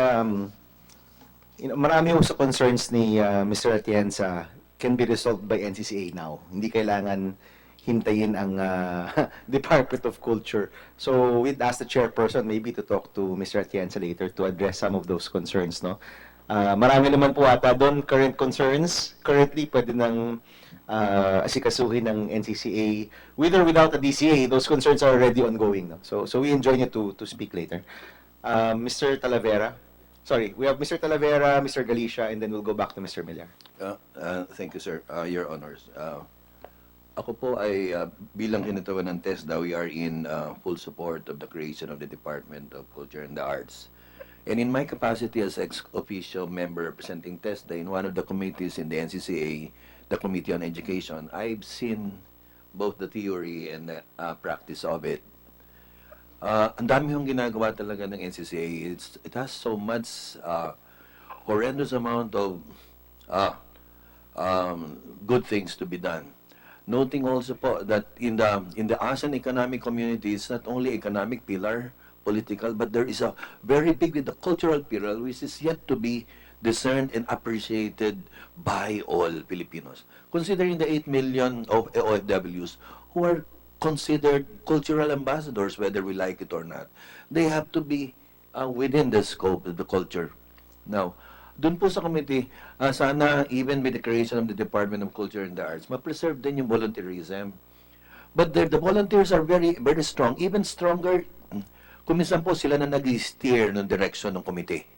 marami ho sa concerns ni Mr. Atienza can be resolved by NCCA now. Hindi kailangan hintayin ang Department of Culture. So we'd ask the chairperson maybe to talk to Mr. Atienza later to address some of those concerns, no? Marami naman po ata doon current concerns. Currently, pwede nang asikasuhin ng NCCA. With or without a DCA, those concerns are already ongoing, no? So we enjoin you to speak later. Mr. Talavera. Sorry, we have Mr. Talavera, Mr. Galicia, and then we'll go back to Mr. Millar. Thank you, sir. Your honors. Ako po ay bilang kinatawan ng TESDA, we are in full support of the creation of the Department of Culture and the Arts. And in my capacity as ex-officio member representing TESDA in one of the committees in the NCCA, the Committee on Education, I've seen both the theory and the practice of it. Ang dami yung ginagawa talaga ng NCCA. It has so much horrendous amount of good things to be done. Noting also po that in the ASEAN economic community, it's not only economic pillar, political, but there is a very big with the cultural pillar which is yet to be discerned and appreciated by all Filipinos. Considering the 8 million of OFWs who are considered cultural ambassadors, whether we like it or not, they have to be within the scope of the culture. Now, dun po sa committee, sana even with the creation of the Department of Culture and the Arts, ma-preserve din yung volunteerism. But the volunteers are very, very strong, even stronger. Kuminsan po sila na nag-steer ng direction ng committee.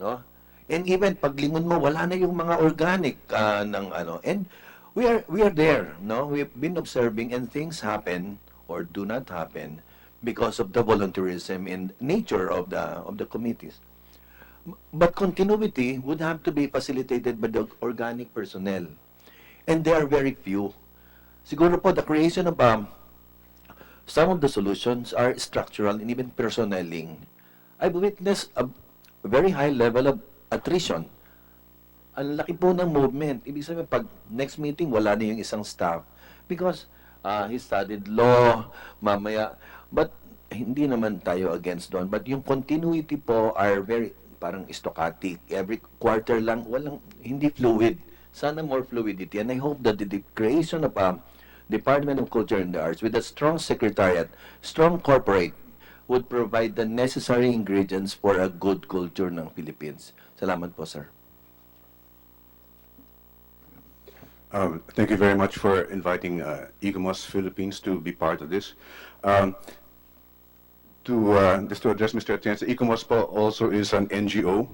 No? And even paglingon mo, wala na yung mga organic ng ano. And we are there, no? We've been observing and things happen or do not happen because of the volunteerism and nature of the committees. But continuity would have to be facilitated by the organic personnel. And they are very few. Siguro po the creation of some of the solutions are structural and even personnelling. I've witnessed a very high level of attrition. Ang laki po ng movement. Ibig sabihin, pag next meeting, wala na yung isang staff. Because he studied law, mamaya. But hindi naman tayo against doon. But yung continuity po are very, parang stochastic. Every quarter lang, hindi fluid. Sana more fluidity. And I hope that the creation of Department of Culture and the Arts with a strong secretariat, strong corporate, would provide the necessary ingredients for a good culture ng Philippines. Salamat po, sir. Thank you very much for inviting ICOMOS Philippines to be part of this. Just to address Mr. Atienza, ICOMOS also is an NGO,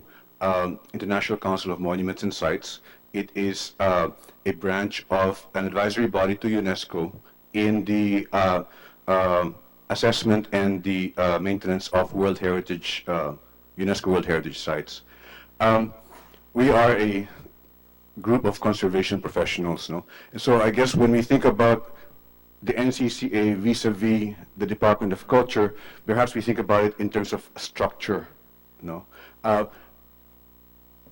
International Council of Monuments and Sites. It is a branch of an advisory body to UNESCO in the assessment and the maintenance of World Heritage, UNESCO World Heritage sites. We are a group of conservation professionals, no? And so I guess when we think about the NCCA vis-a-vis the Department of Culture, perhaps we think about it in terms of structure, no?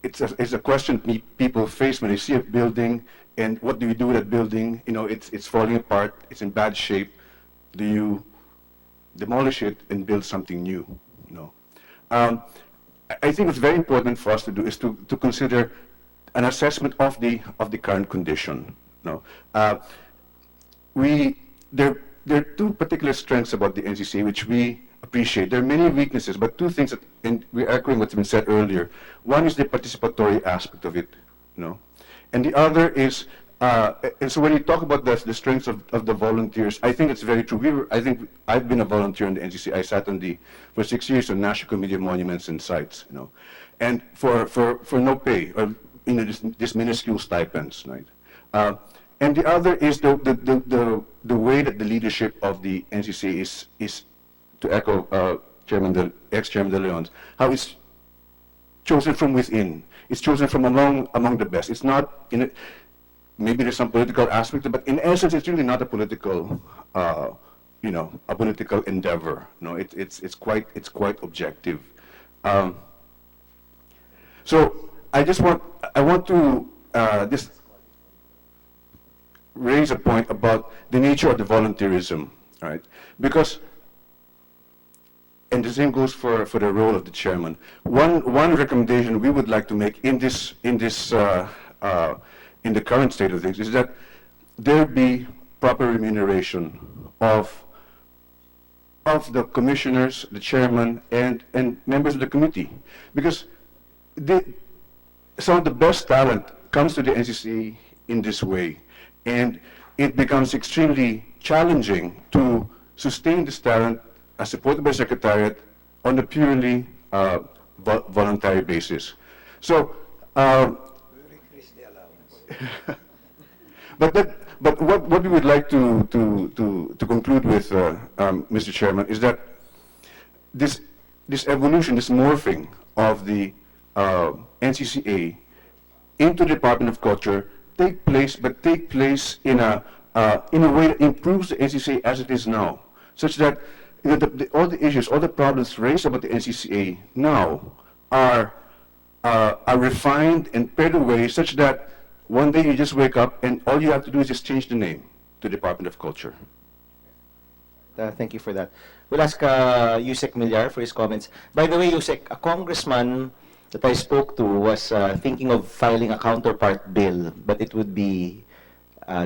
It's a question people face when they see a building, and what do we do with that building? You know, it's falling apart, it's in bad shape. Do you demolish it and build something new. You know, I think what's very important for us to do is to consider an assessment of the current condition. You know, there are two particular strengths about the NCCA which we appreciate. There are many weaknesses, but two things that, and we're echoing what's been said earlier. One is the participatory aspect of it, you know, and the other is, and so when you talk about the strengths of the volunteers, I think it's very true. I think I've been a volunteer in the NCCA. I sat for 6 years on National Committee of Monuments and Sites, you know, and for no pay, or you know, just minuscule stipends, right? And the other is the way that the leadership of the NCCA is to echo ex-Chairman De Leon's, how it's chosen from within. It's chosen from among the best. It's not in it. Maybe there's some political aspect, but in essence, it's really not a political, you know, a political endeavor. No, it's quite objective. So I want to just raise a point about the nature of the volunteerism, right? Because, and the same goes for the role of the chairman. One recommendation we would like to make in the current state of things is that there be proper remuneration of the commissioners, the chairman, and members of the committee, because some of the best talent comes to the NCCA in this way, and it becomes extremely challenging to sustain this talent as supported by Secretariat on a purely voluntary basis. So, but what we would like to conclude with, Mr. Chairman, is that this evolution, this morphing of the NCCA into the Department of Culture take place in a way that improves the NCCA as it is now, such that all the issues, all the problems raised about the NCCA now are refined and paired away, such that one day you just wake up and all you have to do is just change the name to Department of Culture. Thank you for that. We'll ask Yusek Millar for his comments. By the way, Yusek, a congressman that I spoke to was thinking of filing a counterpart bill, but it would be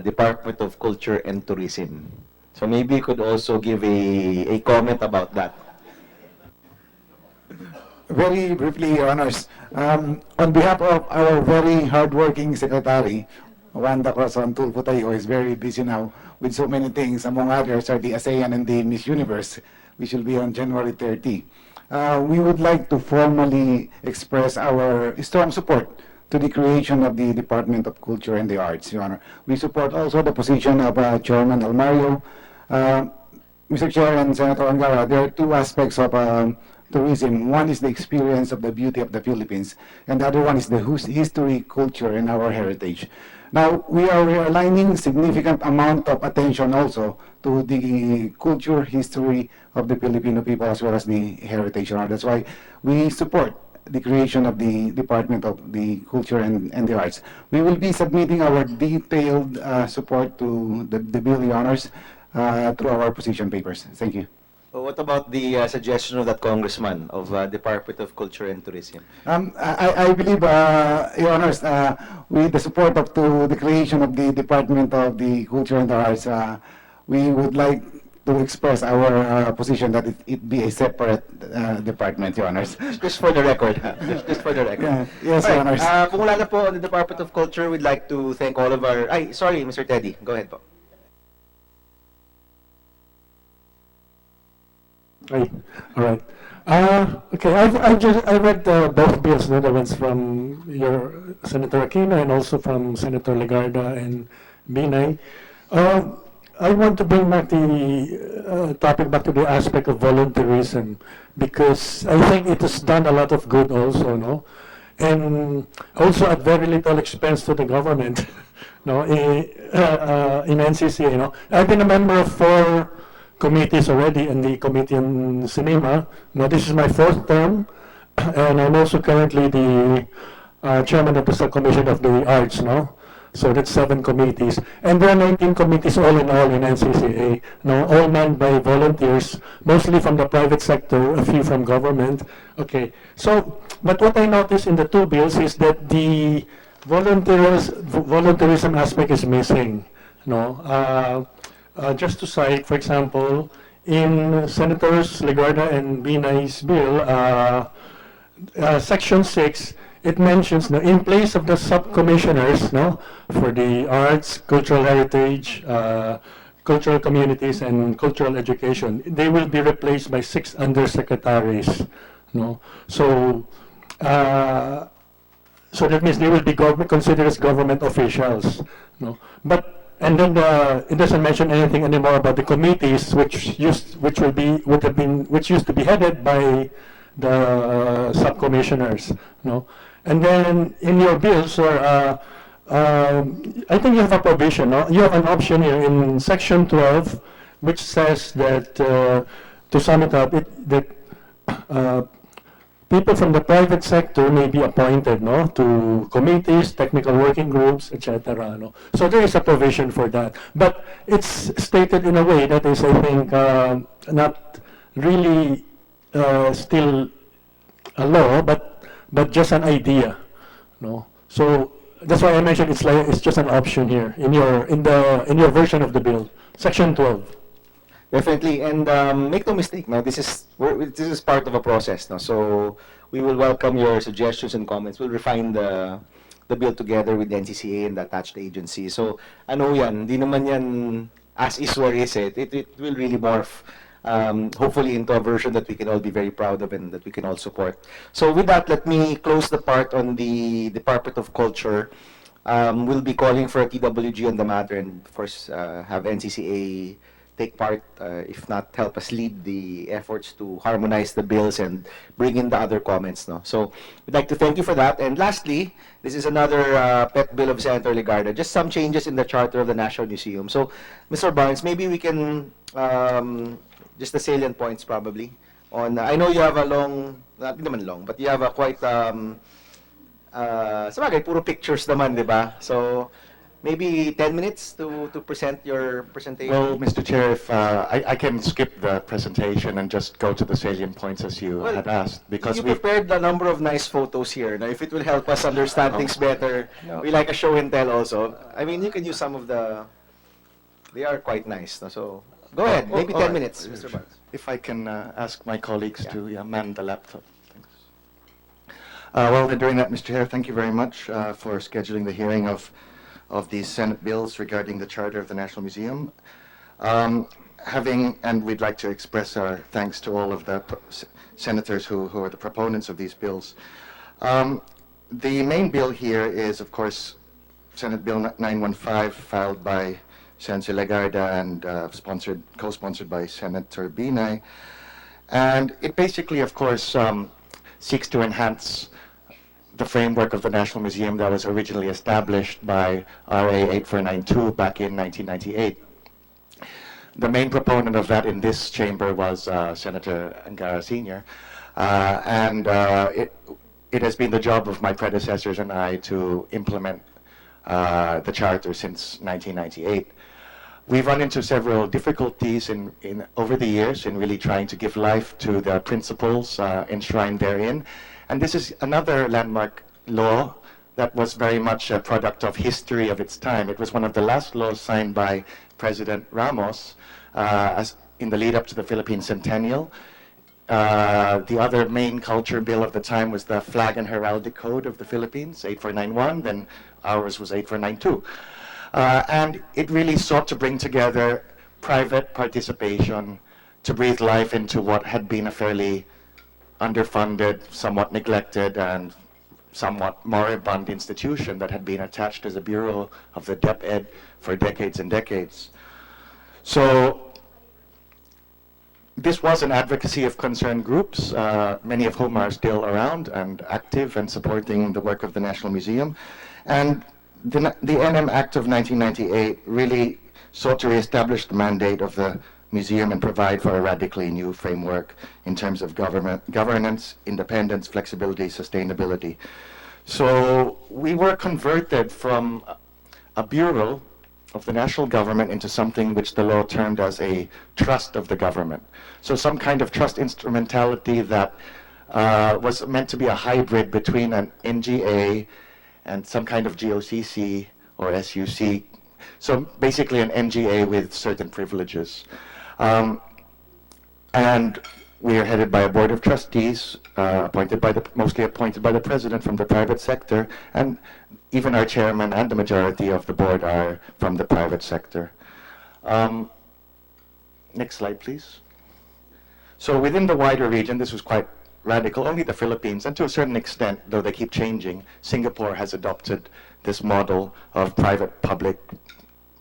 Department of Culture and Tourism. So maybe you could also give a comment about that. Very briefly, Your Honors. On behalf of our very hardworking Secretary, Wanda Corazon Tulfo-Tay, who is very busy now with so many things, among others are the ASEAN and the Miss Universe, which will be on January 30. We would like to formally express our strong support to the creation of the Department of Culture and the Arts, Your Honor. We support also the position of Chairman Almario. Mr. Chair and Senator Angara, there are two aspects of tourism. One is the experience of the beauty of the Philippines, and the other one is the history, culture, and our heritage. Now, we are aligning significant amount of attention also to the culture, history of the Filipino people, as well as the heritage. That's why we support the creation of the Department of the Culture and the Arts. We will be submitting our detailed support to the bill, Your Honors, through our position papers. Thank you. What about the suggestion of that congressman of Department of Culture and Tourism? I believe, Your Honors, with the support of the creation of the Department of the Culture and the Arts, we would like to express our position that it be a separate department, Your Honors. Just for the record. Just for the record. Yes, Your Honors. Kung wala na po on the Department of Culture, we'd like to thank all of our... sorry, Mr. Teddy. Go ahead po. Right. All right. Okay. I read both bills, the ones from your Senator Aquino and also from Senator Legarda and Binay. I want to bring back the topic back to the aspect of volunteerism, because I think it has done a lot of good also, no, and also at very little expense to the government, no, in NCC, you know. I've been a member of 4 committees already in the committee on cinema. Now this is my 4th term, and I'm also currently the chairman of the subcommission of the arts. No, So that's 7 committees. And there are 19 committees all in NCCA, no, all manned by volunteers, mostly from the private sector, a few from government. Okay, so, but what I noticed in the 2 bills is that the volunteerism aspect is missing. No, just to cite, for example, in Senators Legarda and Binay's bill, Section 6, it mentions, no, in place of the sub-commissioners, no, for the arts, cultural heritage, cultural communities, and cultural education, they will be replaced by 6 undersecretaries. No, so so that means they will be considered as government officials. No, but and then it doesn't mention anything anymore about the committees, which used to be headed by the sub-commissioners. No, and then in your bills, or I think you have a provision. No? You have an option here in Section 12, which says that to sum it up, that people from the private sector may be appointed, no, to committees, technical working groups, etc. No? So there is a provision for that, but it's stated in a way that is, I think, not really still a law, but just an idea. No, so that's why I mentioned it's just an option here in your version of the bill, Section 12. Definitely, and make no mistake, no, this is part of a process, no. So we will welcome your suggestions and comments. We'll refine the bill together with the NCCA and the attached agency. So ano yan, di naman yan as is where is it. It will really morph, hopefully into a version that we can all be very proud of and that we can all support. So with that, let me close the part on the Department of Culture. We'll be calling for a TWG on the matter and of course have NCCA take part, if not help us lead the efforts to harmonize the bills and bring in the other comments. No? So we'd like to thank you for that. And lastly, this is another pet bill of Senator Legarda, just some changes in the charter of the National Museum. So Mr. Barnes, maybe we can, just the salient points probably, on, I know you have a long, not naman long, but you have a quite, sabagay, puro pictures naman, di ba? So, maybe 10 minutes to present your presentation. Well, Mr. Chair, if I can skip the presentation and just go to the salient points as you had asked, because you we prepared a number of nice photos here. Now, if it will help us understand things better, we like a show and tell also. I mean, you can use some of they are quite nice. No? So, go ahead, maybe 10 minutes, Mr. Barnes. If I can ask my colleagues to man the laptop. Thanks. Well, then, during that, Mr. Chair, thank you very much for scheduling the hearing of these Senate bills regarding the Charter of the National Museum. And we'd like to express our thanks to all of the senators who are the proponents of these bills. The main bill here is, of course, Senate Bill 915, filed by Senator Legarda and co-sponsored by Senator Binay. And it basically, of course, seeks to enhance the framework of the National Museum that was originally established by RA 8492 back in 1998. The main proponent of that in this chamber was Senator Angara Sr. It has been the job of my predecessors and I to implement the charter since 1998. We've run into several difficulties over the years in really trying to give life to the principles enshrined therein. And this is another landmark law that was very much a product of history of its time. It was one of the last laws signed by President Ramos in the lead up to the Philippine Centennial. The other main culture bill of the time was the Flag and Heraldic Code of the Philippines, 8491, then ours was 8492. And it really sought to bring together private participation to breathe life into what had been a fairly underfunded, somewhat neglected, and somewhat moribund institution that had been attached as a bureau of the DepEd for decades and decades. So this was an advocacy of concerned groups, many of whom are still around and active and supporting the work of the National Museum. And the NM Act of 1998 really sought to reestablish the mandate of the museum and provide for a radically new framework in terms of governance, independence, flexibility, sustainability. So we were converted from a bureau of the national government into something which the law termed as a trust of the government. So some kind of trust instrumentality that was meant to be a hybrid between an NGA and some kind of GOCC or SUC. So basically an NGA with certain privileges. And we are headed by a board of trustees, mostly appointed by the president from the private sector, and even our chairman and the majority of the board are from the private sector. Next slide, please. So within the wider region, this was quite radical. Only the Philippines, and to a certain extent, though they keep changing, Singapore has adopted this model of private-public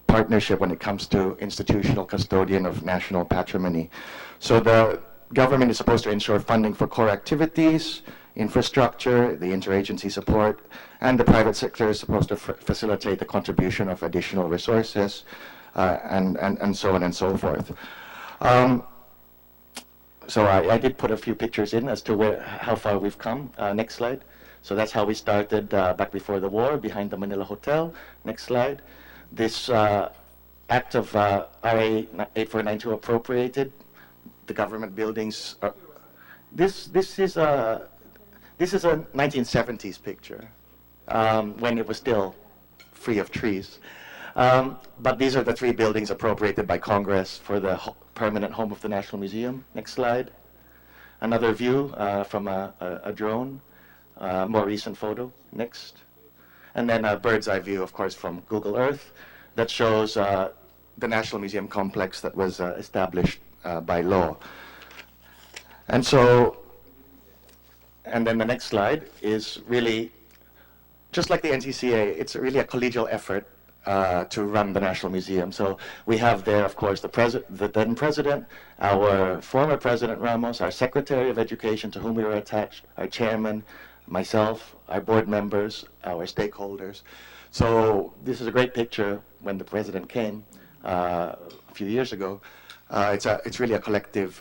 partnership when it comes to institutional custodian of national patrimony. So the government is supposed to ensure funding for core activities, infrastructure, the interagency support, and the private sector is supposed to facilitate the contribution of additional resources, and so on and so forth. So I did put a few pictures in as to how far we've come. Next slide. So that's how we started back before the war, behind the Manila Hotel. Next slide. This act of RA 8492 appropriated the government buildings. This is a 1970s picture when it was still free of trees. But these are the 3 buildings appropriated by Congress for the permanent home of the National Museum. Next slide. Another view from a drone, more recent photo. Next. And then a bird's eye view, of course, from Google Earth that shows the National Museum complex that was established by law. And so, and then the next slide is really, just like the NCCA, it's really a collegial effort to run the National Museum. So we have there, of course, the then president, our former President Ramos, our Secretary of Education to whom we were attached, our chairman, myself, our board members, our stakeholders. So this is a great picture when the president came a few years ago. It's really a collective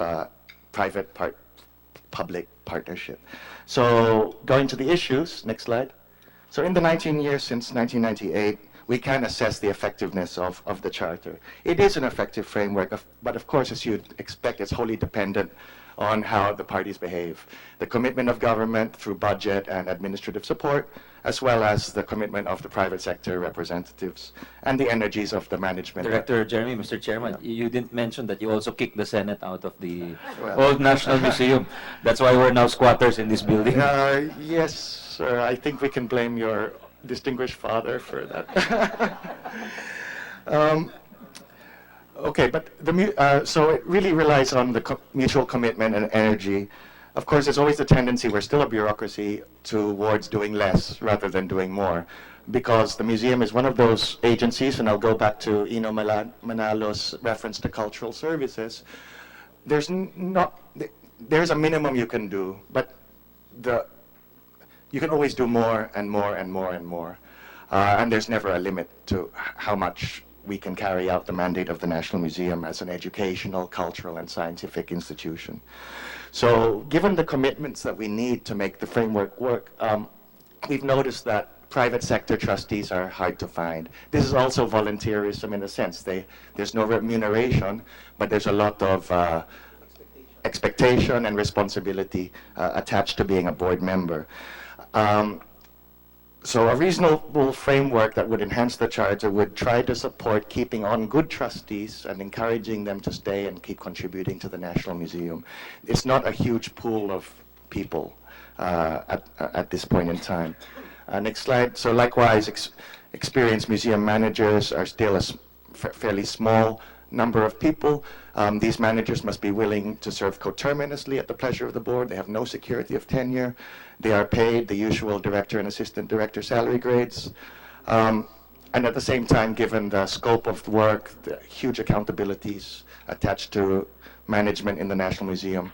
private-public partnership. So going to the issues, next slide. So in the 19 years since 1998, we can assess the effectiveness of the Charter. It is an effective framework, but of course, as you'd expect, it's wholly dependent on how the parties behave. The commitment of government through budget and administrative support, as well as the commitment of the private sector representatives and the energies of the management. Director Jeremy, Mr. Chairman, you didn't mention that you also kicked the Senate out of the Well, old National Museum. That's why we're now squatters in this building. Yes, sir. I think we can blame your distinguished father for that. Okay, but so it really relies on the mutual commitment and energy. Of course, there's always the tendency, we're still a bureaucracy, towards doing less rather than doing more, because the museum is one of those agencies, and I'll go back to Ino Manalo's reference to cultural services. There's a minimum you can do, but you can always do more and more and more and more. And there's never a limit to how much we can carry out the mandate of the National Museum as an educational, cultural, and scientific institution. So given the commitments that we need to make the framework work, we've noticed that private sector trustees are hard to find. This is also volunteerism in a sense. There's no remuneration, but there's a lot of expectation and responsibility attached to being a board member. So a reasonable framework that would enhance the Charter would try to support keeping on good trustees and encouraging them to stay and keep contributing to the National Museum. It's not a huge pool of people at this point in time. Next slide. So likewise, experienced museum managers are still a fairly small number of people. These managers must be willing to serve coterminously at the pleasure of the board. They have no security of tenure. They are paid the usual director and assistant director salary grades. And at the same time, given the scope of the work, the huge accountabilities attached to management in the National Museum,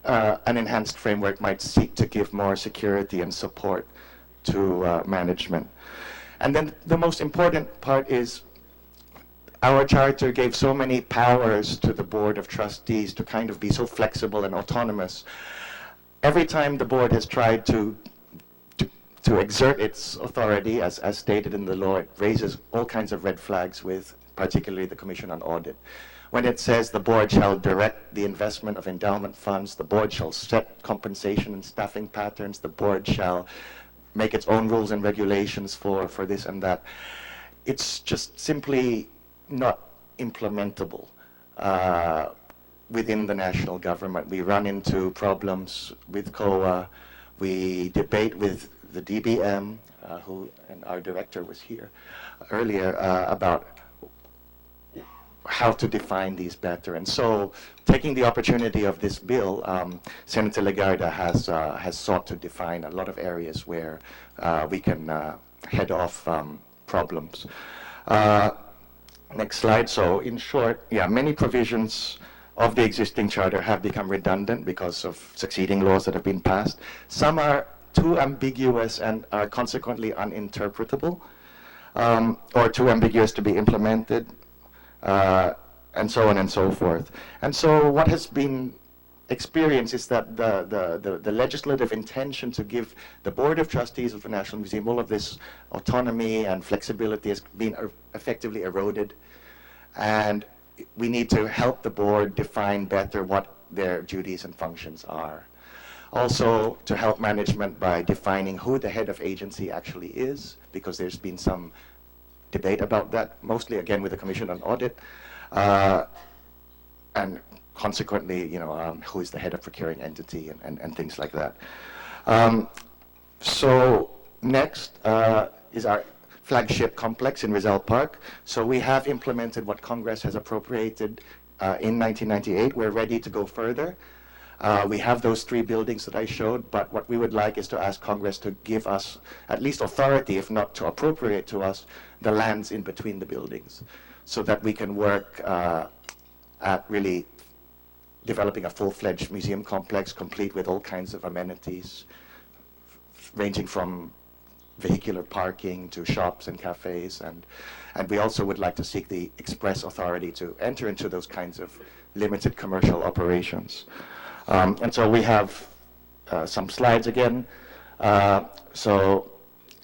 an enhanced framework might seek to give more security and support to management. And then the most important part is our charter gave so many powers to the Board of Trustees to kind of be so flexible and autonomous. Every time the board has tried to to exert its authority, as stated in the law. It raises all kinds of red flags with particularly the Commission on Audit. When it says the board shall direct the investment of endowment funds, the board shall set compensation and staffing patterns, the board shall make its own rules and regulations for this and that, it's just simply not implementable within the national government. We run into problems with COA. We debate with the DBM, and our director was here earlier, about how to define these better. And so, taking the opportunity of this bill, Senator Legarda has sought to define a lot of areas where we can head off problems. Next slide. So, in short, yeah, many provisions of the existing charter have become redundant because of succeeding laws that have been passed. Some are too ambiguous and are consequently uninterpretable, or too ambiguous to be implemented, and so on and so forth. And so what has been experienced is that the legislative intention to give the Board of Trustees of the National Museum all of this autonomy and flexibility has been effectively eroded. And we need to help the board define better what their duties and functions are. Also, to help management by defining who the head of agency actually is, because there's been some debate about that, mostly again with the Commission on Audit, and consequently, who is the head of procuring entity and things like that. So next is our flagship complex in Rizal Park. So we have implemented what Congress has appropriated in 1998. We're ready to go further. We have those 3 buildings that I showed, but what we would like is to ask Congress to give us at least authority, if not to appropriate to us, the lands in between the buildings, so that we can work at really developing a full-fledged museum complex, complete with all kinds of amenities, ranging from vehicular parking to shops and cafes, and we also would like to seek the express authority to enter into those kinds of limited commercial operations. And so we have some slides again. So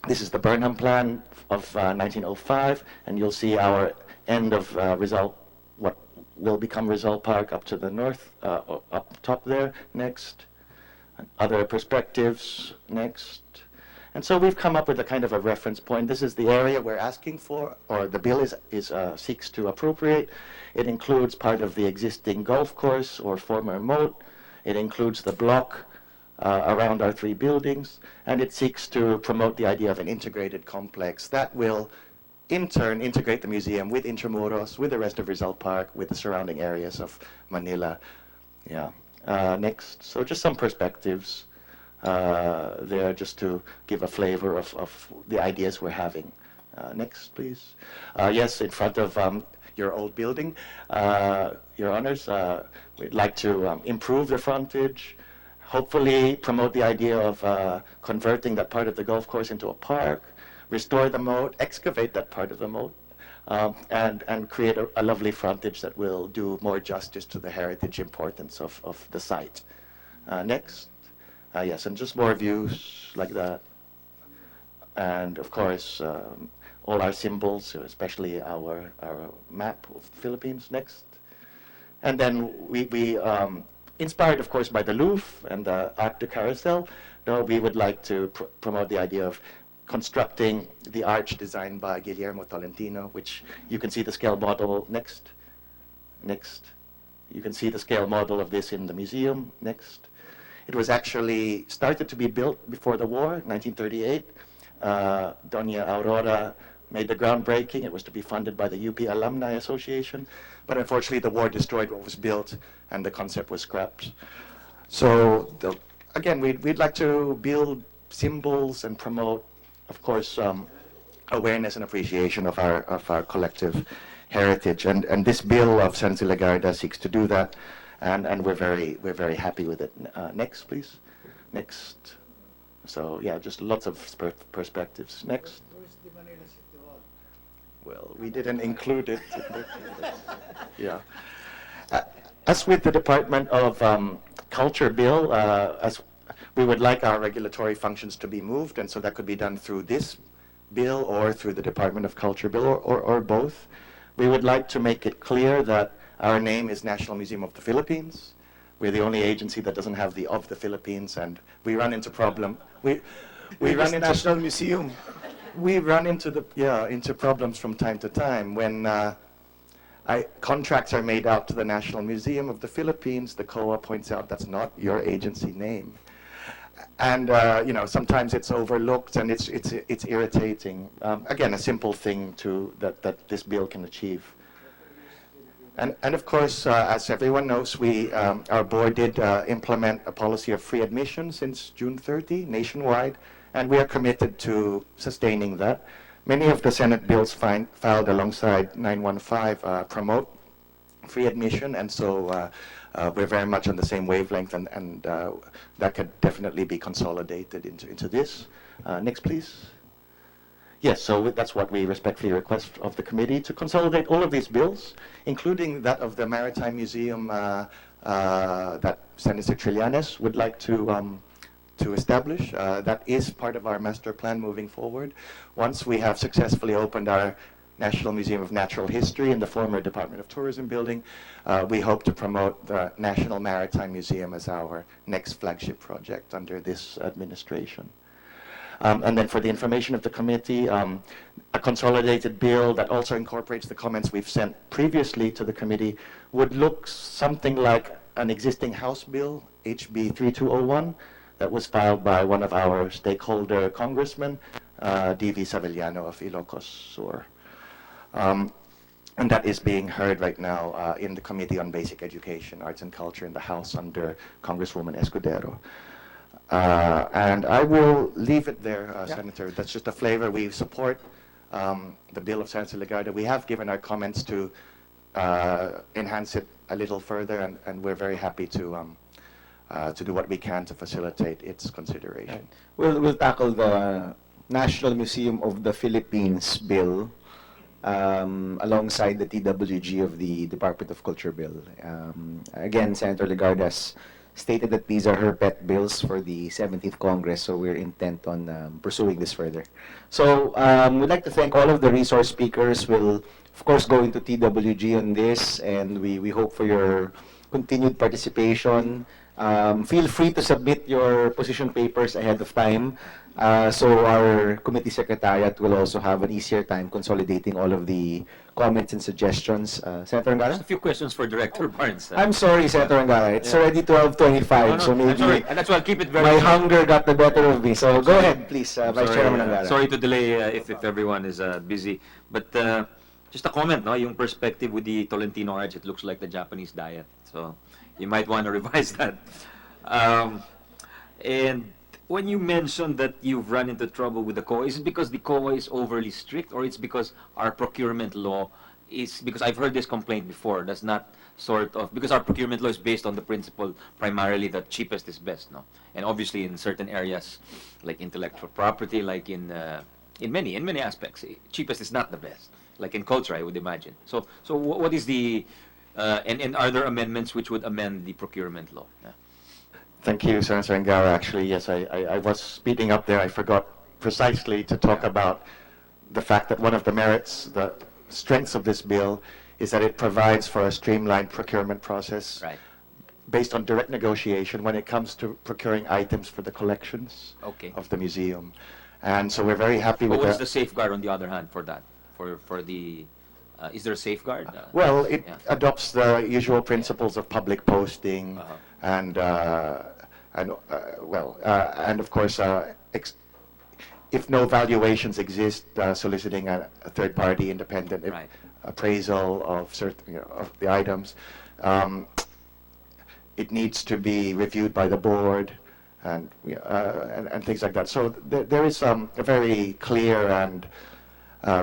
this is the Burnham Plan of 1905, and you'll see our end of Rizal, what will become Rizal Park up to the north, up top there. Next. Other perspectives. Next. And so we've come up with a kind of a reference point. This is the area we're asking for, or the bill seeks to appropriate. It includes part of the existing golf course or former moat. It includes the block around our 3 buildings, and it seeks to promote the idea of an integrated complex that will, in turn, integrate the museum with Intramuros, with the rest of Rizal Park, with the surrounding areas of Manila. Yeah. Next. So just some perspectives there, just to give a flavor of the ideas we're having. Next, please. Yes, in front of your old building, Your Honors, we'd like to improve the frontage, hopefully promote the idea of converting that part of the golf course into a park, restore the moat, excavate that part of the moat, and create a lovely frontage that will do more justice to the heritage importance of the site. Next. Yes, and just more views like that. And of course, all our symbols, especially our map of the Philippines. Next. And then we inspired, of course, by the Louvre and the Art de Carousel, we would like to promote the idea of constructing the arch designed by Guillermo Tolentino, which you can see the scale model. Next. Next. You can see the scale model of this in the museum. Next. It was actually started to be built before the war, 1938. Doña Aurora made the groundbreaking. It was to be funded by the UP Alumni Association. But unfortunately, the war destroyed what was built, and the concept was scrapped. So, again, we'd like to build symbols and promote, of course, awareness and appreciation of our collective heritage. And this bill of Senator Legarda seeks to do that. And we're very happy with it. Next, please. Next. So yeah, just lots of perspectives. Next. Where's the Manila City Hall? Well, we didn't include it. Yeah. As with the Department of Culture bill, as we would like our regulatory functions to be moved, and so that could be done through this bill or through the Department of Culture bill, or both. We would like to make it clear that our name is National Museum of the Philippines. We're the only agency that doesn't have the of the Philippines, and we run into problem. We run into National Museum. we run into into problems from time to time when contracts are made out to the National Museum of the Philippines. The COA points out that's not your agency name, and sometimes it's overlooked and it's irritating. Again, a simple thing that this bill can achieve. And of course, as everyone knows, our board did implement a policy of free admission since June 30 nationwide, and we are committed to sustaining that. Many of the Senate bills filed alongside 915 promote free admission, and so we're very much on the same wavelength, and that could definitely be consolidated into this. Next, please. Yes, so that's what we respectfully request of the committee, to consolidate all of these bills, including that of the Maritime Museum that Senator Trillanes would like to establish. That is part of our master plan moving forward. Once we have successfully opened our National Museum of Natural History in the former Department of Tourism building, we hope to promote the National Maritime Museum as our next flagship project under this administration. And then for the information of the committee, a consolidated bill that also incorporates the comments we've sent previously to the committee would look something like an existing House bill, HB 3201, that was filed by one of our stakeholder congressmen, D.V. Savellano of Ilocos Sur. And that is being heard right now in the Committee on Basic Education, Arts and Culture in the House under Congresswoman Escudero. And I will leave it there, Senator. That's just a flavor. We support the bill of Senator Legarda. We have given our comments to enhance it a little further, and we're very happy to do what we can to facilitate its consideration. We'll tackle the National Museum of the Philippines bill alongside the TWG of the Department of Culture bill. Again, Senator Legarda's stated that these are her pet bills for the 17th Congress, so we're intent on pursuing this further. So we'd like to thank all of the resource speakers. We'll, of course, go into TWG on this, and we hope for your continued participation. Feel free to submit your position papers ahead of time, so our committee secretariat will also have an easier time consolidating all of the comments and suggestions. Senator Angara? Just a few questions for Director Barnes. I'm sorry, Senator Angara. It's already 12:25, so maybe I'm sorry, and that's why I'll keep it very my short. hunger got the better of me. So go ahead, please, Vice Sorry, Chairman Angara. sorry to delay if everyone is busy. But just a comment, no? Yung perspective with the Tolentino Arch, it looks like the Japanese diet. So you might want to revise that. And when you mentioned that you've run into trouble with the COA, is it because the COA is overly strict, or it's because our procurement law is, because I've heard this complaint before, does not sort of, because our procurement law is based on the principle primarily that cheapest is best, no? And obviously in certain areas, like intellectual property, like in many aspects, cheapest is not the best. Like in culture, I would imagine. So what is the, and are there amendments which would amend the procurement law? Yeah. Thank you, Senator Angara. Actually, yes, I was speeding up there. I forgot precisely to talk about the fact that one of the merits, the strengths of this bill, is that it provides for a streamlined procurement process based on direct negotiation when it comes to procuring items for the collections of the museum. And so we're very happy with But what's that. the safeguard on the other hand for that? For the, is there a safeguard? Well, it adopts the usual principles of public posting and of course, if no valuations exist, soliciting a third-party independent appraisal of certain of the items. It needs to be reviewed by the board, and things like that. So there is a very clear and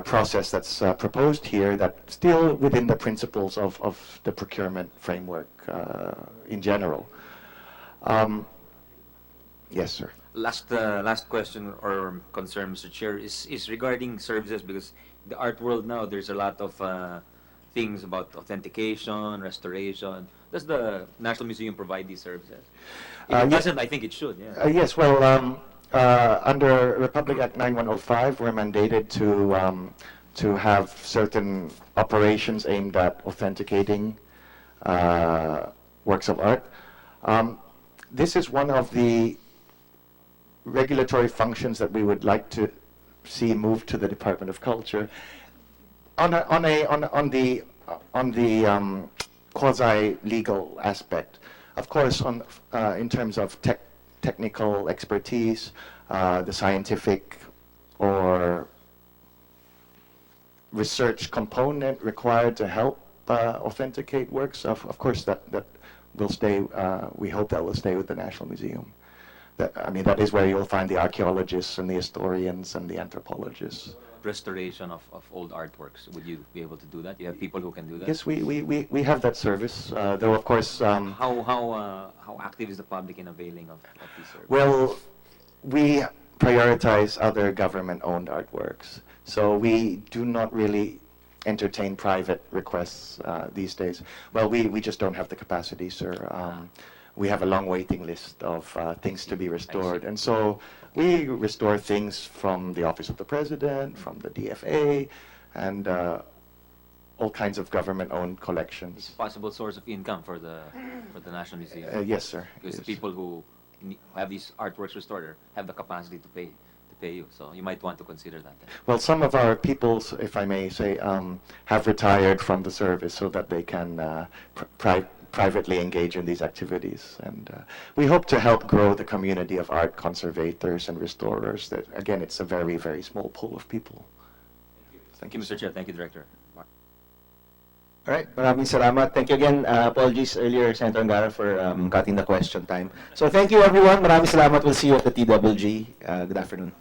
process that's proposed here that still within the principles of the procurement framework in general. Yes, sir. Last question or concern, Mr. Chair, is regarding services, because the art world now, there's a lot of things about authentication, restoration. Does the National Museum provide these services? If Uh, it ye- doesn't, I think it should, yeah. Yes, well, under Republic Act 9105, we're mandated to have certain operations aimed at authenticating works of art. This is one of the regulatory functions that we would like to see moved to the Department of Culture. On the quasi-legal aspect, of course, in terms of technical expertise, the scientific or research component required to help authenticate works, of course, that will stay. We hope that will stay with the National Museum. That is where you'll find the archaeologists and the historians and the anthropologists. Restoration of old artworks. Would you be able to do that? You have people who can do that? Yes, we have that service, though of course. How active is the public in availing of these services? Well, we prioritize other government-owned artworks, so we do not really entertain private requests these days. Well, we just don't have the capacity, sir. We have a long waiting list of things to be restored, and so we restore things from the Office of the President, from the DFA, and all kinds of government-owned collections. Possible source of income for the National Museum. Yes, sir. Because the Yes. people who have these artworks restored have the capacity to pay you. So you might want to consider that. Then. Well, some of our peoples, if I may say, have retired from the service so that they can privately engage in these activities. And we hope to help grow the community of art conservators and restorers. That, again, it's a very, very small pool of people. Thank you, Mr. Chair. Thank you, Director. All right, maraming salamat. Thank you again. Apologies earlier, Senator Angara, for cutting the question time. So thank you, everyone. Maraming salamat. We'll see you at the TWG. Good afternoon.